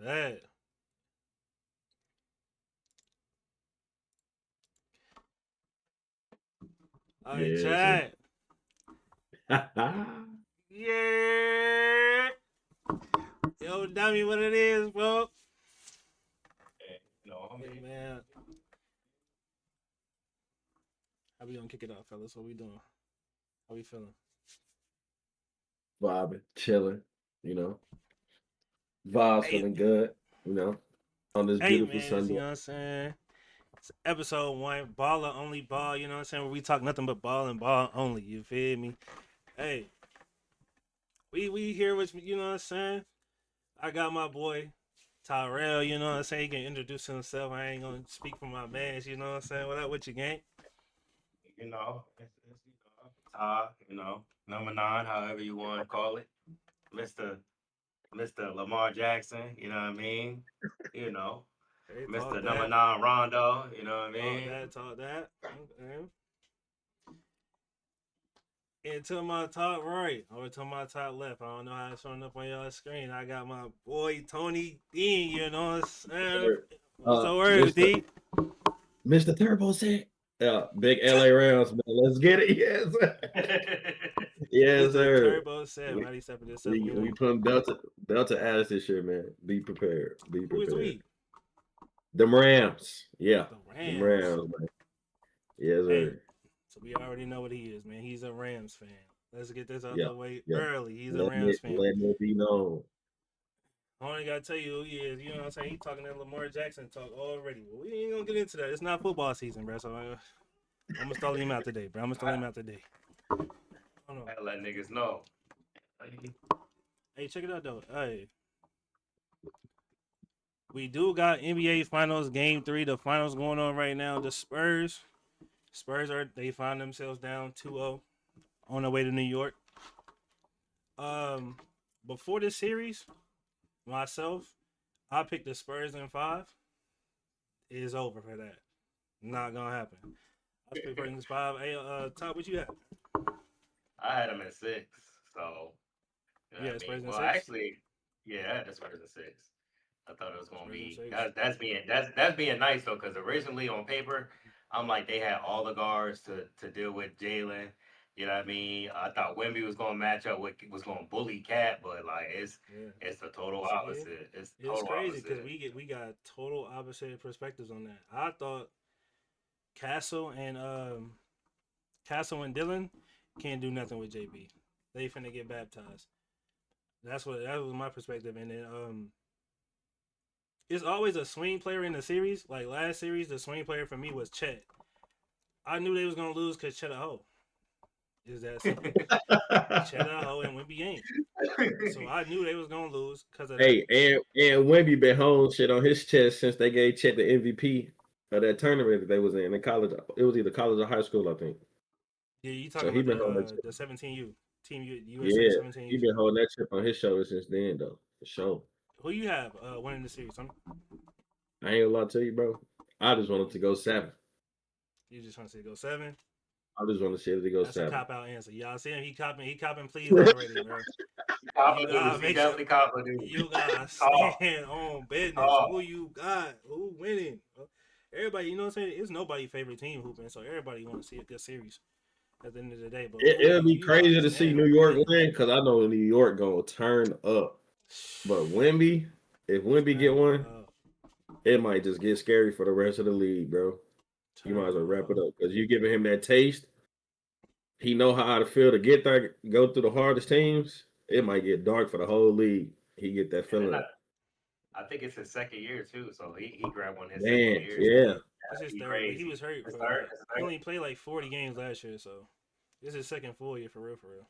that. All right, Yeah, so chat. Yeah. Yo, dummy, what it is, bro? I Hey, mean, man. How we gonna kick it off, fellas? What we doing? How we feeling? vibing, chilling, you know, vibes Hey, feeling good, you know, on this hey, beautiful man. You Sunday. know what I'm saying? It's episode one. Baller only ball. You know what I'm saying? Where we talk nothing but ball and ball only. You feel me? Hey, we here with you know what I'm saying? I got my boy Tyrell. You know what I'm saying? He can introduce himself. I ain't gonna speak for my man. You know what I'm saying? What up with you, gang? Ty, number nine, however you want to call it, Mister Lamar Jackson. You know what I mean? You know, Hey, Mister talk Number that. Nine Rondo. You know what I Talk mean? that. Talk that. Okay. And to my top right, or to my top left, I don't know how it's showing up on y'all screen. I got my boy Tony Dean. You know what I'm saying? What's the word, Mr. D? Mr. Turbo said, yeah, big LA Rams, man. Let's get it. Yes, sir. Yes, Mr. sir. Turbo 7. We, 97 to 7, we, you we know. putting Delta ass this year, man. Be prepared. Be Who is prepared. we? Them Rams. Yeah. The Them Rams. Rams, man. Yes, Hey, sir. so we already know what he is, man. He's a Rams fan. Let's get this out Yeah. the way Yeah. early. He's a Letting Rams it fan. letting it be known. I only gotta tell you who he is. You know what I'm saying? He talking that Lamar Jackson talk already. Well, we ain't gonna get into that. It's not football season, bro. So I'm gonna stall him out today, bro. I'm gonna stall I, him out today. Hold on. I let niggas know. Hey, check it out though. Hey, we do got NBA Finals Game 3. The finals going on right now. The Spurs they find themselves down 2-0 on their way to New York. Um, before this series, myself, I picked the Spurs in 5. It is over for that. Not gonna happen. I was picked Spurs in 5. Hey, Todd, what you have? I had him at six, so you know what I Yeah, mean. Spurs in Well, 6. actually, yeah, I had the Spurs at six. I thought it was gonna Spurs in be 6. that's being nice though, because originally on paper, I'm like they had all the guards to deal with Jalen. You know what I mean? I thought Wemby was gonna match up with was gonna bully Cat, but like Yeah. it's the total See, opposite. It's the it's total crazy because opposite. we got total opposite perspectives on that. I thought Castle and Castle and Dylan can't do nothing with JB. They finna get baptized. That was my perspective. And then it's always a swing player in the series. Like last series, the swing player for me was Chet. I knew they was gonna lose because Chet a hoe. Is that simple? Chet a hoe and Wimby ain't. So I knew they was gonna lose because of that. Hey, and Wemby been holding shit on his chest since they gave Chet the MVP of that tournament that they was in college. It was either college or high school, I think. Yeah, you talking So he about been holding that the 17U team USA yeah, 17U he been team. holding that chip on his shoulder since then, though, for sure. Who you have winning the series? I ain't gonna lie to you, bro. I just wanted to go 7. You just want to say go 7? I just want to see it to go That's a 7. cop out answer. Y'all see him? He copping please already, bro. You Copper gotta dudes, he make sure definitely copper dudes. you gotta Tall, stand on business. tall. Who you got? Who winning? Everybody, you know what I'm saying? It's nobody's favorite team hooping, so everybody want to see a good series at the end of the day. But who It'll be you gotta crazy to see stand New on York business. win because I know New York gonna turn up. But Wemby, if Wemby get Turn one, up, it might just get scary for the rest of the league, bro. You might as turn well wrap it up. up because you giving him that taste. He know how to feel to get there, go through the hardest teams. It might get dark for the whole league. He get that And then feeling. I think it's his second year too, so he grabbed one his second Man, year. Yeah, yeah. this That'd is be third, but he crazy. was hurt It's for third. like It's he third. only played like 40 games last year, so this is his second full year for real, for real.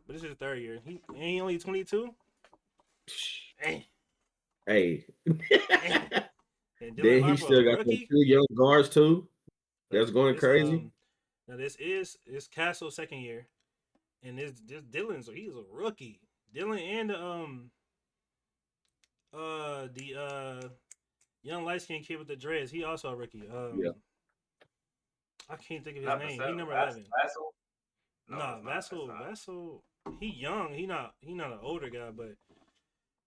But this is his third year. He ain't only 22. Dang, Hey. dang. And Dylan Then he Harper, a still got them rookie. 2 young guards too. That's going This crazy. now this is Castle's second year, and this Dylan's he's a rookie. Dylan and the young light skinned kid with the dreads, he also a rookie. Yeah. I can't think of his Not the name. He seven. number 11. Vassal? No, Nah, it's not. It's not. Vassal. He young. He not an older guy, but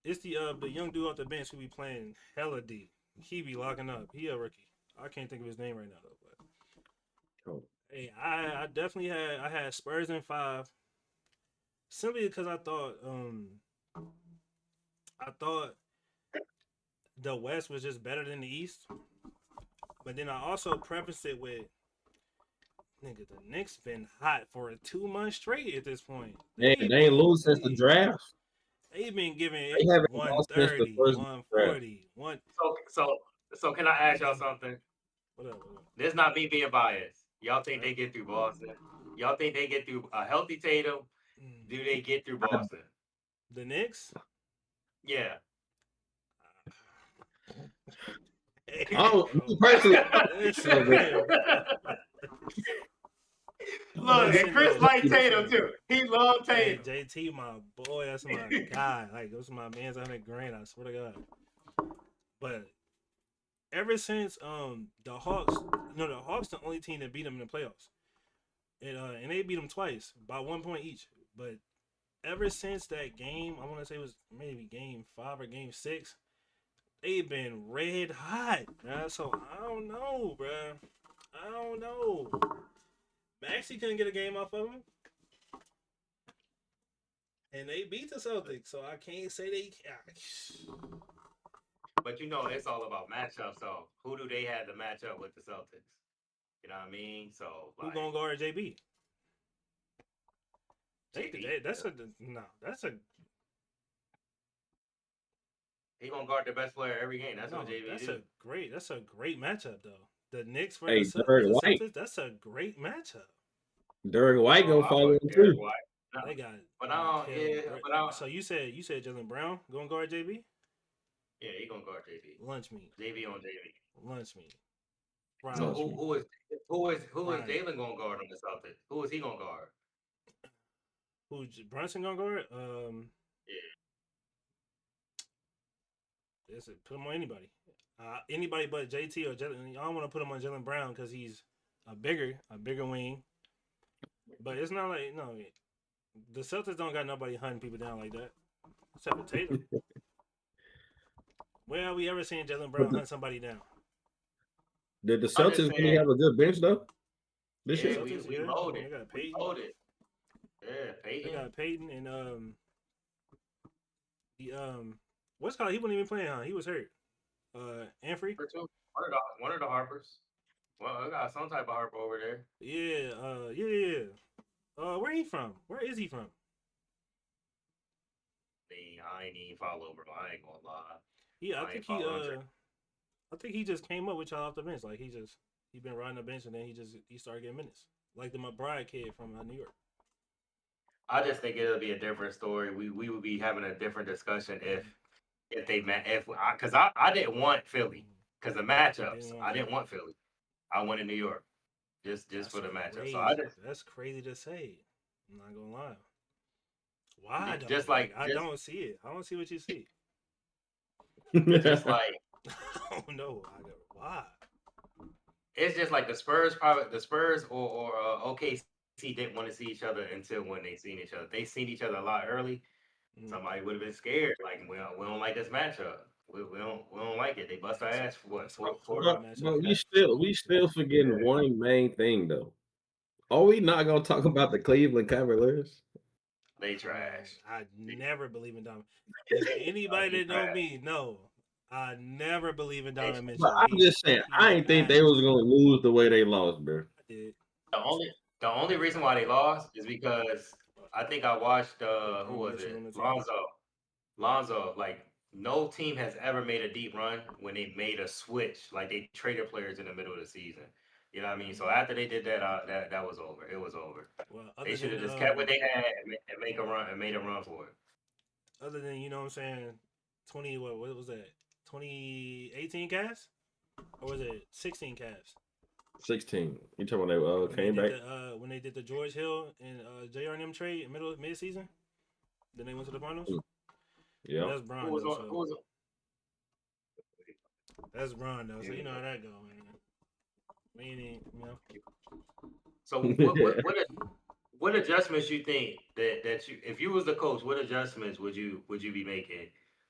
It's the young dude off the bench who be playing hella D. He be locking up. He a rookie. I can't think of his name right now though. But Oh, hey, I definitely had Spurs in 5 simply because I thought the West was just better than the East. But then I also prefaced it with nigga, the Knicks been hot for 2 months straight at this point. man, they ain't lose since the They draft. they've been giving They it haven't lost since the 130, first draft. 140, one So can I ask y'all something? whatever. This not me being biased. Y'all think Right? they get through Boston? Y'all think they get through a healthy Tatum? Do they get through I, Boston? The Knicks? Yeah. Hey, me bro. personally, Listen, bro. Look, and Listen Chris though. like Tatum Listen. too. He loved Hey, Tatum. JT, my boy, that's my guy. Like, those are my man's 100 grand. I swear to God. But ever since the Hawks, the Hawks the only team that beat them in the playoffs, and they beat them twice by 1 point each. But ever since that game, I want to say it was maybe game 5 or game 6, they've been red hot, bruh. So I don't know, bruh. I don't know. Maxie couldn't get a game off of him. And they beat the Celtics, so I can't say they. But it's all about matchups. So who do they have to match up with the Celtics? You know what I mean? So Who like gonna guard JB? JB, That's a no. That's a he gonna guard the best player every game. That's what no. JB do. That's a great matchup though. The Knicks hey, versus Derek the White. Celtics. That's a great matchup. Derek White gonna I follow put him Derek too. White. No, They got but I don't. killed. Yeah, but I don't. So you said Jalen Brown gonna guard JB? Yeah, he gonna guard JB. Lunch meat. JB on JB. Lunch meat. So Fried. Trust who me. who is who is who is Fried. Jalen gonna guard on the Celtics? Who is he gonna guard? Who's Brunson gonna guard? Yeah. Put him on anybody. Anybody but JT or Jalen. I don't want to put him on Jalen Brown because he's a bigger wing. But it's not like no. The Celtics don't got nobody hunting people down like that, except for Tatum. Where have we ever seen Jalen But Brown hunt somebody down? did the I'm just Celtics really saying. have a good bench though this Yeah, year? Celtics, we yeah. loaded. They got We Peyton. loaded. Yeah, They Peyton. got Peyton and the what's called? He wasn't even playing, huh? He was hurt. Anfrey. For two. One of the Harpers. Well, I got some type of Harper over there. Yeah. Yeah. Where he from? Where is he from? I ain't even follow, bro. I ain't gonna lie. Yeah, I ain't following. I think he just came up with y'all off the bench. Like he been riding the bench and then he started getting minutes. Like the McBride kid from New York. I just think it'll be a different story. We would be having a different discussion if they met because I didn't want Philly because the matchups. I didn't want Philly. I wanted New York just for the matchup. So I just That's crazy to say. I'm not gonna lie. Why though? just I don't see it. I don't see what you see. just like I don't know. Why? it's just like the Spurs or OKC didn't want to see each other until when they seen each other. They seen each other a lot early. Somebody would have been scared. Like we don't like this matchup. We don't like it. They bust our ass for what That's a for horrible but, matchup. we still forgetting one main thing though. Are we not gonna talk about the Cleveland Cavaliers? they trash. I never believe in Donovan. If anybody that know me, no, I never believe in Donovan Mitchell. But I'm just saying, I ain't think they was gonna lose the way they lost, bro. I did. The only reason why they lost is because I think I watched who was Mitchell on it? the team. Lonzo, like no team has ever made a deep run when they made a switch, like they traded players in the middle of the season. You know what I mean? So after they did that, that was over. It was over. Well, They should have just kept what they had and make a run and made a run for it. other than you know what I'm saying, 20 what was that? 2018 Cavs, or was it 16 Cavs? 16. You talking about they came back? When they did the George Hill and JR and them trade in mid season, then they went to the finals. Yeah, That's Bron. Who was on? That's Bron though, so you know how that go, man. We ain't, So what adjustments you think that you if you was the coach, what adjustments would you be making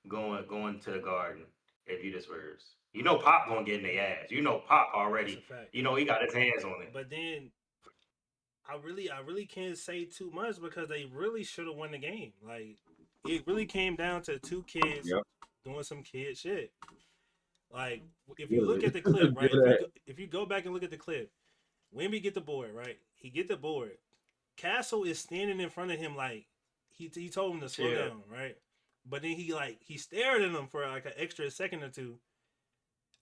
going to the Garden if you the Spurs. You know Pop gonna get in their ass. You know Pop That's a already. fact. You know he got his hands on it. But then I really can't say too much because they really should have won the game. Like it really came down to two kids Yep. doing some kid shit. Like if you look Really. at the clip, Give right? that. If you go back and look at the clip, Wimby get the board, right? He get the board. Castle is standing in front of him like he told him to slow Chill. down, right? But then he stared at him for like an extra second or two,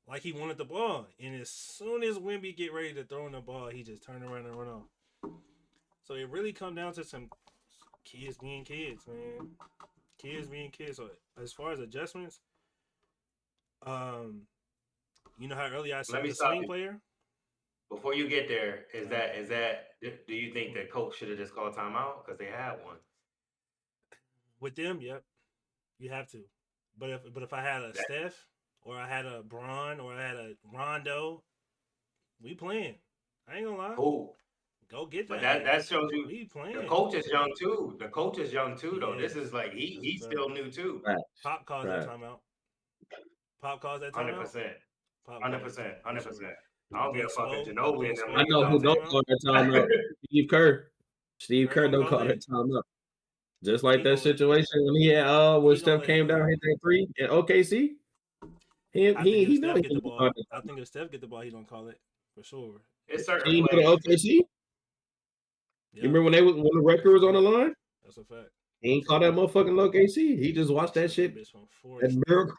like he wanted the ball. And as soon as Wimby get ready to throw in the ball, he just turned around and run off. So it really come down to some kids being kids, man. Kids being kids. So as far as adjustments, um, you know how earlier I Let said me the stop swing you player before you get there. Is uh, that do you think that coach should have just called timeout because they had one? with them? Yep, you have to. But if I had a That Steph or I had a Braun or I had a Rondo, we playing. I ain't gonna lie. who? Go get But that. that shows you We the playing. coach is young too. The coach is young too, He though. This is. is like That's a he's fact. still new too. Facts. Pop calls that Facts. timeout. Pop calls that Hundred timeout. percent, Pop hundred calls that percent, timeout for hundred sure. percent. I I don't give think a fucking Spo. I Ginobili think and them I Spo niggas gonna know call who don't don't timeout. call that take. timeout. Steve Kerr. Steve Kerr Kerr gonna don't call call it. that timeout. Just like He that gonna situation when he had when he gonna Steph let. came down hit that three in OKC. He I think he if he know Steph he get the didn't call ball, that I timeout. think if Steph get the ball, he don't call it for sure. It's certain He didn't go to plays. OKC. You Yep, remember when the record that's a was on the fact. line? That's a fact. He ain't call that motherfucking OKC. He just watched that Shot that shit bitch from at 40. miracle.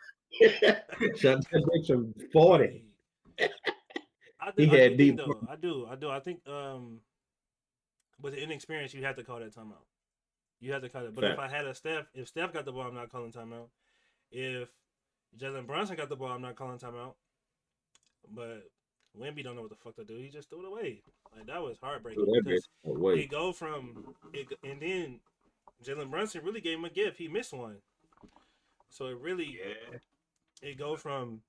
Shot that bitch from 40. Right. I do. He I do had think deep. though. I do. I do. I think with the inexperience, you have to call that timeout. You have to call it. But if Fact. I had a Steph, if Steph got the ball, I'm not calling timeout. If Jalen Brunson got the ball, I'm not calling timeout. But Wemby don't know what the fuck to do. He just threw it away. Like that was Threw heartbreaking that bitch because away. it go from it, and then Jalen Brunson really gave him a gift. He missed one, so Yeah, it go from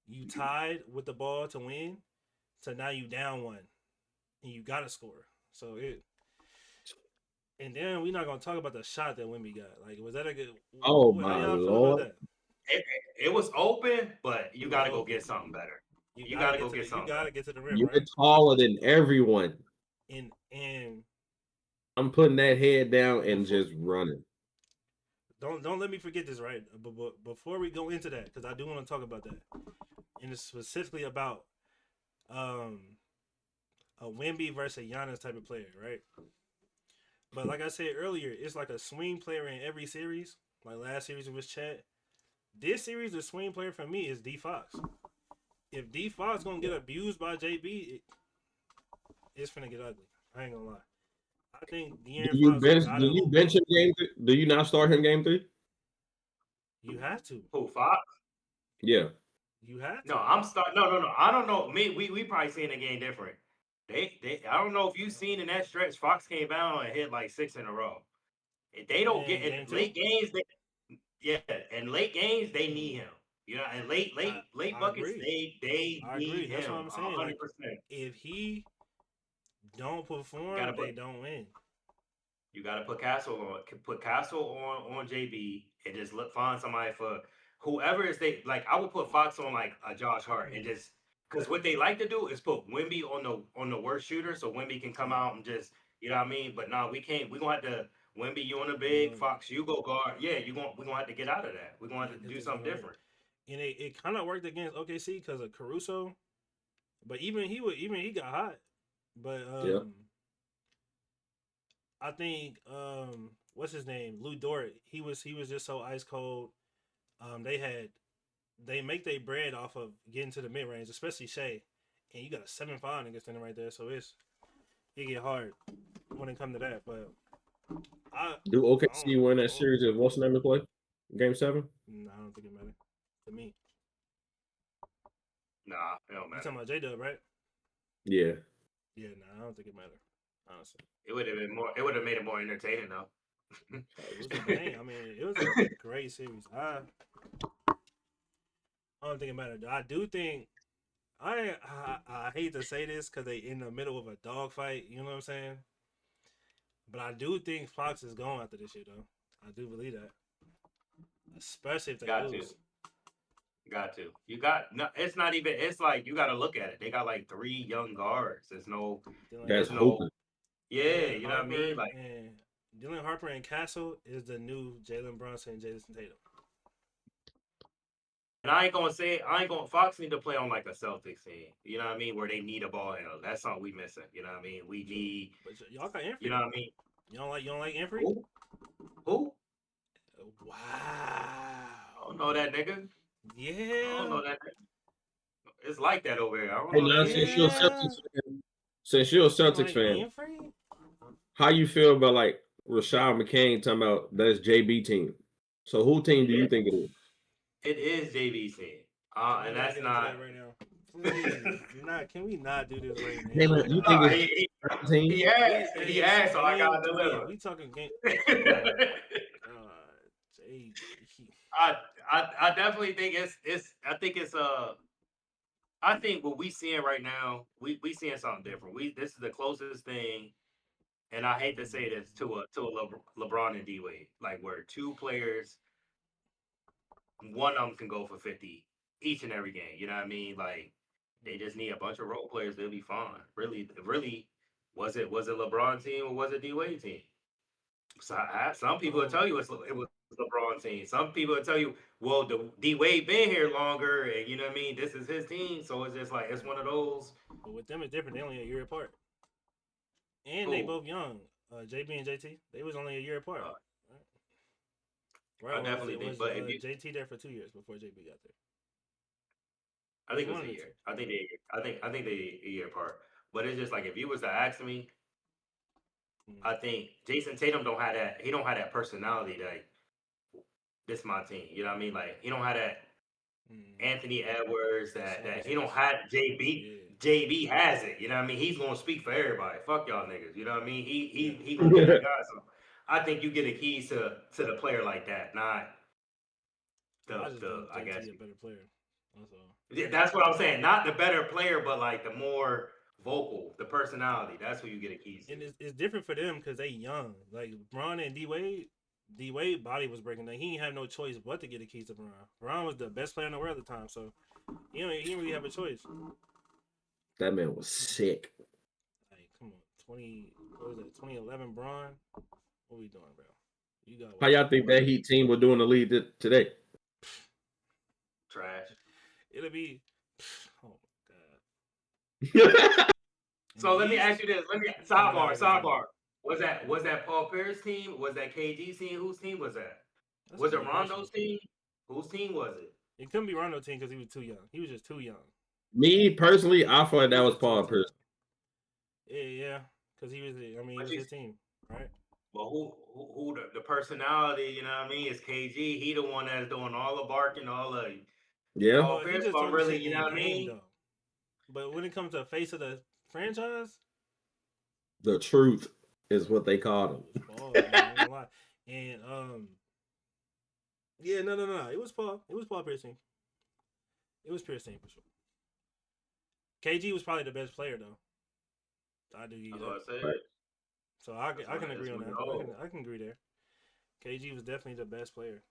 you tied with the ball to win to now you down one and you got to score. So it and then we're not gonna talk about the shot that Wemby got. Like was that a good? Oh How my y'all feel about lord. that? it, it was open, but It you was got to go open. get something better. You You gotta got to get go to the get you something gotta better. get to the rim, You're right? taller than everyone. And I'm putting that head down and before just running. don't let me forget this, right? But before we go into that, because I do want to talk about that, and it's specifically about um a Wemby versus Giannis type of player, right? But like I said earlier, it's like a swing player in every series. Like last series it was Chet. This series, the swing player for me is D Fox. If D Fox gonna get abused by JB, it's finna get ugly. I ain't gonna lie. I think De'Aaron Fox Do gotta you hoop. bench him game 3? Do you not start him game 3? You have to. Who Fox? Yeah. You have No, to. I'm start. No, no, no. I don't know. Me, we probably seeing the game different. They. I don't know if you seen in that stretch. Fox came down and hit like six in a row. If they don't get And in game two, late games, yeah, in late games they need him. You know, and I late I buckets agree. they I agree. need That's what him I'm a saying. hundred Like percent. if he don't Gotta perform, put they don't win. you gotta put Castle on JB and just find somebody for whoever is they like. I would put Fox on like a Josh Hart and Mm. just because what they like to do is put Wimby on the worst shooter so Wimby can come out and just you know what I mean. But no, we can't. We gonna have to Wimby you on the You big know, Fox you go guard. Yeah, we gonna have to get out of that. We gonna yeah, have to because do it's something gonna work. different. And it kind of worked against OKC because of Caruso, but even he got hot. But Yeah. I think what's his name, Lou Dort. He was just so ice cold. They make their bread off of getting to the mid range, especially Shea, and you got a 7'5" nigga standing right there, so it get hard when it come to that. But Do I don't OKC know. win that series if what's the name to play? Game 7? No, I don't think it matters to me. Nah, it don't You matter. talking about J Dub, right? Yeah. Yeah, I don't think it matters. Honestly, It would have been more. It would have made it more entertaining though. it was a game. I mean, it was a great series. I don't think it matters. I do think I hate to say this because they in the middle of a dogfight. You know what I'm saying? But I do think Fox is going after this shit though. I do believe that. especially if they Got to. lose. Got to. You got no. It's not even. It's like you got to look at it. They got like 3 young guards. There's no. Dylan That's There's Harper, no. hooping. Yeah, Dylan you know what I mean. Harper Like, and Dylan Harper and Castle is the new Jalen Brunson and Jason Tatum. and I ain't gonna say. I ain't gonna. Fox need to play on like a Celtics team. You know what I mean, where they need a ball handler. That's something we missing. You know what I mean. We True, need. but y'all got You Infree know though. what I mean. You don't like Infree? Who? Who? Wow. I don't know that nigga. I don't Yeah. know that nigga. It's like that over here. I don't Hey, know now that nigga. Yeah. Since you're a You don't Celtics like fan, Infree? how you feel about like Rashad McCain talking about that's JB team? So who team do you think it is? It is JVC. We And gotta that's get into that not. right now. Please. Not. Can we not do this right now, Jalen, you dog? think No, it's JB team? he We asked. He hey, this is asked, so I game gotta 3. deliver. We talking game. Oh my god, JB. I definitely think it's I think it's I think what we seeing right now, we seeing something different. We This is the closest thing, and I hate to say this, to a LeBron and D Wade, like where 2 players, one of them can go for 50 each and every game. You know what I mean? Like they just need a bunch of role players. They'll be fine. Really, was it LeBron team or was it D Wade team? So some people will tell you it was LeBron team. Some people will tell you, well, the D Wade been here longer, and you know what I mean. This is his team, so it's just like it's one of those. But with them, it's different. They only a year apart, and they Cool. both young. JB and JT, they was only a year apart. Uh, Right? I Or definitely think, was but if you, JT there for 2 years before JB got there? I It was think it was one a of the year. two. I think they a year apart. But it's just like if you was to ask me, Mm. I think Jason Tatum don't have that. He don't have that personality that this my team. You know what I mean? Like he don't have that Anthony Edwards, that he don't Selfishness. have JB. Yeah. JB has it. You know what I mean? He's gonna speak for everybody. Fuck y'all niggas. You know what I mean? Yeah. He gonna get his guys. So I think you get a keys to the player like that, not I the just the think I guess JT a better player. That's all. yeah, that's what I'm saying. Not the better player, but like the more vocal, the personality. That's who you get a keys to. And it's different for them because they young. Like Bron and D Wade body was breaking down. He didn't have no choice but to get the keys to Bron. Bron was the best player in the world at the time, so he didn't really have a choice. That man was sick. Like, come on, 2011 Bron. What we doing, bro? You got How y'all think that Heat team will do in the league today? Trash. It'll be. Oh Yeah, So let me East? ask you this. Let me sidebar. Was that Paul Pierce team? Was that KG team? Whose team was that? That's Was a it good Rondo's question. team? Whose team was it? It couldn't be Rondo team because he was too young. He was just too young. me personally, I feel like He that was just too Paul Pierce. Yeah, because he was. I mean, it But was you, his team, right? but who the personality? You know what I mean? Is KG? He the one that's doing all the barking, all the Yeah, Paul Well, he Pierce. just But talking really, shit you know in what I game mean? though. But when it comes to the face of the franchise, the truth is what they called him. it was Paul. Man, I ain't gonna lie. And yeah, no. It was Paul. It was Paul Pierce team. It was Pierce team for sure. KG was probably the best player though. I do give you That's that. what I said. Right. So I can agree on that. Oh, I can agree there. KG was definitely the best player.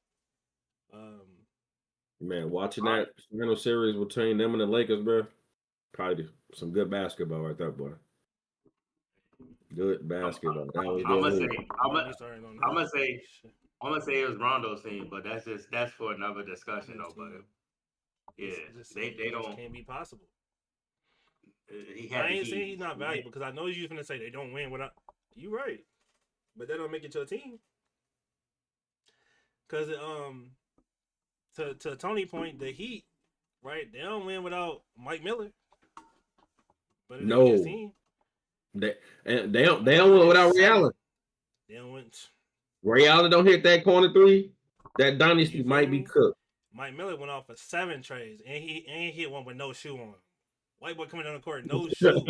Man, watching all right. that final series between them and the Lakers, bro, probably some good basketball right there, boy. Good I'm, basketball. That was I'm good gonna move. say Don't get me started on I'm that. gonna say Shit, I'm gonna say it was Rondo's team, but that's for another discussion Rondo's though. But team. yeah, they It just don't. can't be possible. He I had the ain't saying he's keys. not valuable because I know you're gonna say they don't win without. You right, but that don't make it your team. Cause to Tony point, the Heat, right? They don't win without Mike Miller, but it ain't his No, team. they don't win without Ray 7. Allen. They don't win. Ray Allen don't hit that corner three. That dynasty You feel might be me? cooked. Mike Miller went off for 7 trades, and he hit one with no shoe on. White boy coming down the court, no shoe.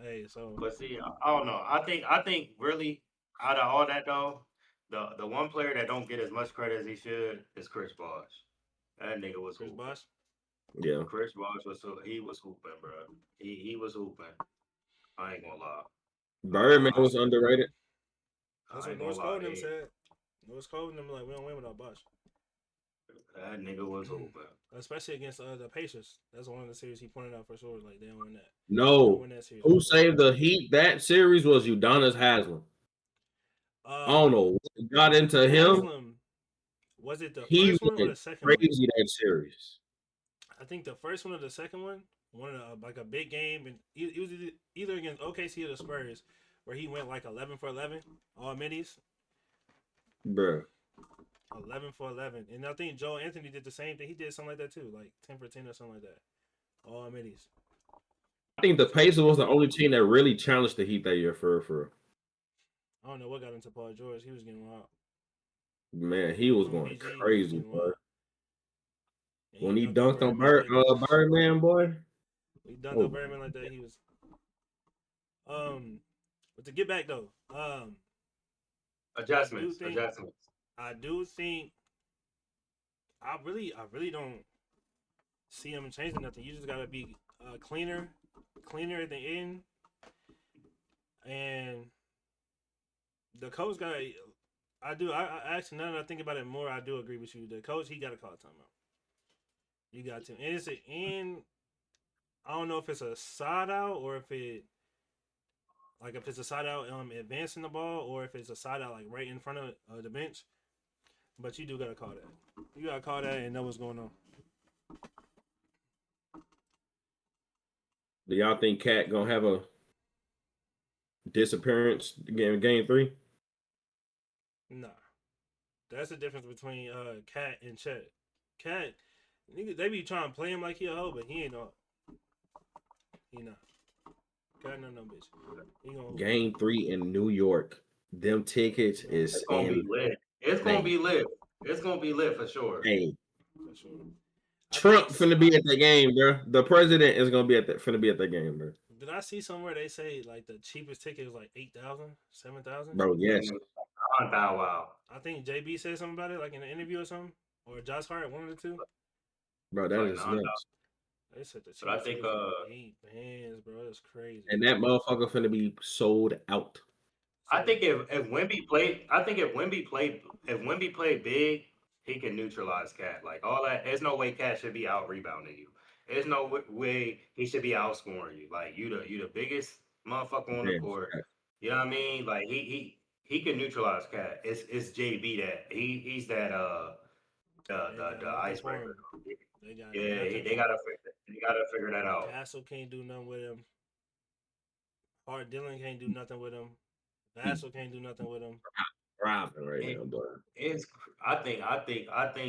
Hey, so But see, I don't know. I think really out of all that though, the one player that don't get as much credit as he should is Chris Bosh. That nigga was Chris hooping. Bosh. Yeah, Chris Bosh he was hooping, bro. He was hooping. I ain't gonna lie. Birdman I, was underrated. That's I what ain't gonna North lie. Cole them said. It was cold, and I'm like, we don't win without Bosh. That nigga was open. Especially against the Pacers. That's one of the series he pointed out for sure. Like they don't win that. They don't No. win that series. Who saved the Heat that series was Udonis Haslam. I don't know what got into him. Haslam, was it the He first one or went the second one? crazy that series. I think the first one or the second one. One of the, like a big game, and it was either against OKC or the Spurs, where he went like 11 for 11 all middies. Bruh. 11 for 11, and I think Joe Anthony did the same thing. He did something like that too, like 10 for 10 or something like that. All middies. I think the Pacers was the only team that really challenged the Heat that year for. I don't know what got into Paul George. He was getting wild. Man, he was going PG, crazy, boy. When he dunked on like Birdman, boy. He dunked on Birdman like that. He was. But to get back though, Adjustments. I do think. I really don't see him changing nothing. You just gotta be cleaner at the end, and the coach got. I actually, now that I think about it more, I do agree with you. The coach, he got to call a timeout. You got to, and I don't know if it's a side out or if it's a side out advancing the ball, or if it's a side out like right in front of the bench. But you do gotta call that. You gotta call that and know what's going on. Do y'all think Cat gonna have a disappearance game 3? Nah, that's the difference between Cat and Chet. Cat, they be trying to play him like he a hoe, but he ain't no. He not. Cat no bitch. He gonna Game 3 in New York. Them tickets is gonna be lit. It's gonna be lit. It's gonna be lit for sure. Hey. For sure. Trump finna be at the game, bro. The president is gonna be finna be at the game, bro. Did I see somewhere they say like the cheapest ticket was like 8,000, 7,000? Bro, yes. Wow. I think JB said something about it, like in an interview or something, or Josh Hart, one of the two. Bro, that is nuts. They said the cheapest ticket was $8 bands, bro. That's crazy. And that motherfucker finna be sold out. I think if Wemby played big, he can neutralize Cat. Like all that, there's no way Cat should be out rebounding you. There's no way he should be outscoring you. Like you the biggest motherfucker on the court. You know what I mean? Like he can neutralize Cat. It's JB that he's that the icebreaker. They gotta figure that out. Castle can't do nothing with him. Hart Dillon can't do nothing with him. Vassell can't do nothing with him. Robbing right now, boy. I think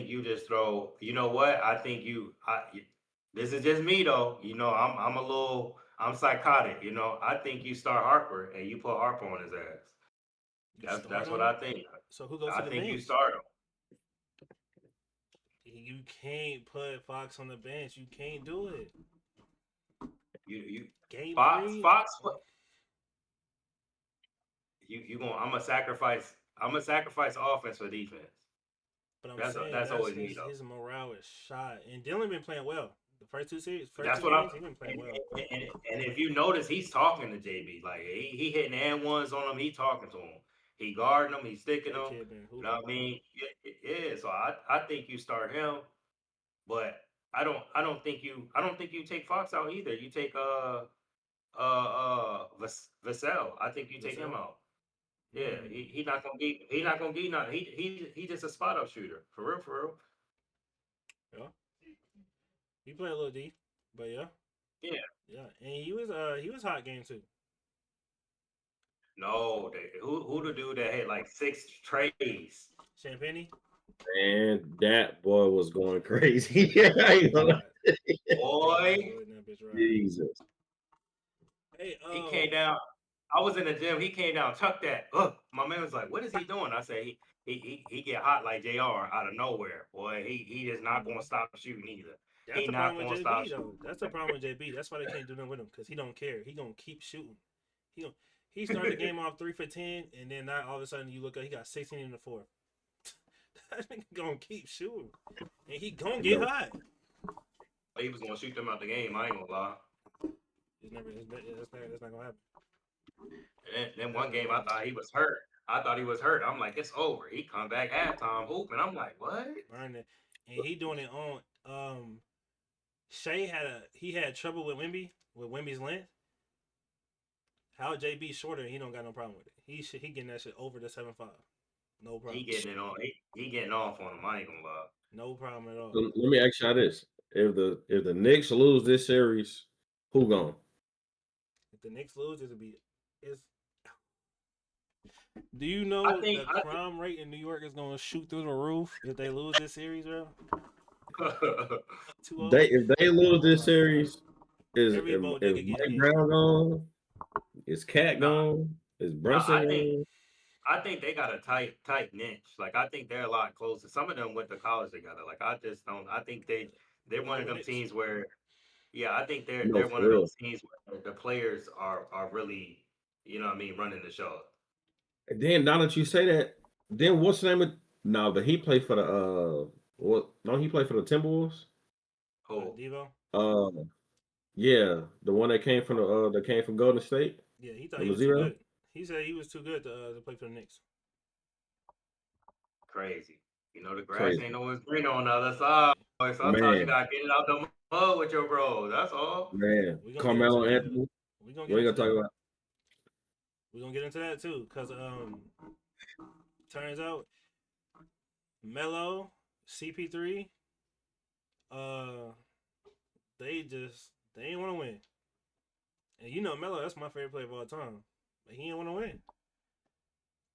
you just throw. You know what? This is just me though. You know, I'm psychotic. You know, I think you start Harper and you put Harper on his ass. That's what I think. So who goes to the bench? I think you start him. You can't put Fox on the bench. You can't do it. You Game Fox. 3? I'm gonna sacrifice offense for defense. But I'm saying that's always his morale is shot. And Dillon been playing well. The first two series, he's been playing well. And if you notice, he's talking to JB. Like he hitting and ones on him. He talking to him. He guarding him. He's sticking him. You know what I mean? Yeah. So I think you start him, but I don't think you take Fox out either. You take Vassell. I think you take him out. Yeah, he's not gonna be nothing. He just a spot up shooter. For real. Yeah. He played a little D, but yeah. Yeah. And he was hot game too. No, who the dude that had like 6 trays? Champagne? Man, that boy was going crazy. Boy. Jesus. Hey, he came down. I was in the gym. He came down, tucked that. My man was like, "What is he doing?" I said, "He get hot like Jr. out of nowhere. Boy, he is not gonna stop shooting either. That's the problem with JB though. That's the problem with JB. That's why they can't do nothing with him because he don't care. He gonna keep shooting. He started the game off 3 for 10, and then now all of a sudden you look up, he got 16 in the fourth. That nigga gonna keep shooting, and he gonna get hot. He was gonna shoot them out the game. I ain't gonna lie. That's not gonna happen. And then one game, I thought he was hurt. I thought he was hurt. I'm like, it's over. He come back halftime hoop, and I'm like, what? Burn it. And he doing it on Shea had trouble with Wimby's length. How JB shorter, he don't got no problem with it. He getting that shit over the 7'5". No problem. He getting it on. He getting off on him. I ain't gonna lie. No problem at all. Let me ask y'all this: if the Knicks lose this series, who gone? If the Knicks lose, it's. Do you know the crime rate in New York is gonna shoot through the roof if they lose this series, bro? If they lose this series, is Every Mike Brown gone? Is Cat gone? Is Brunson gone? I think they got a tight niche. Like I think they're a lot closer. Some of them went to college together. Like I just don't. I think they're one of them teams where, yeah, I think they're one of those teams where the players are really, you know what I mean, running the show. And then now that you say that, then what's the name of? No, but he played for the what? No, he played for the Timberwolves. Who? Devo. Yeah, the one that came from Golden State. Yeah, he thought he was too good. He said he was too good to play for the Knicks. Crazy. You know the grass ain't always green on the other side. Sometimes you gotta get it out the mud with your bro. That's all. Man, Carmelo Anthony. We gonna talk about. We're gonna get into that too, cause turns out Melo, CP3, they ain't want to win. And you know Melo, that's my favorite player of all time, but he didn't want to win.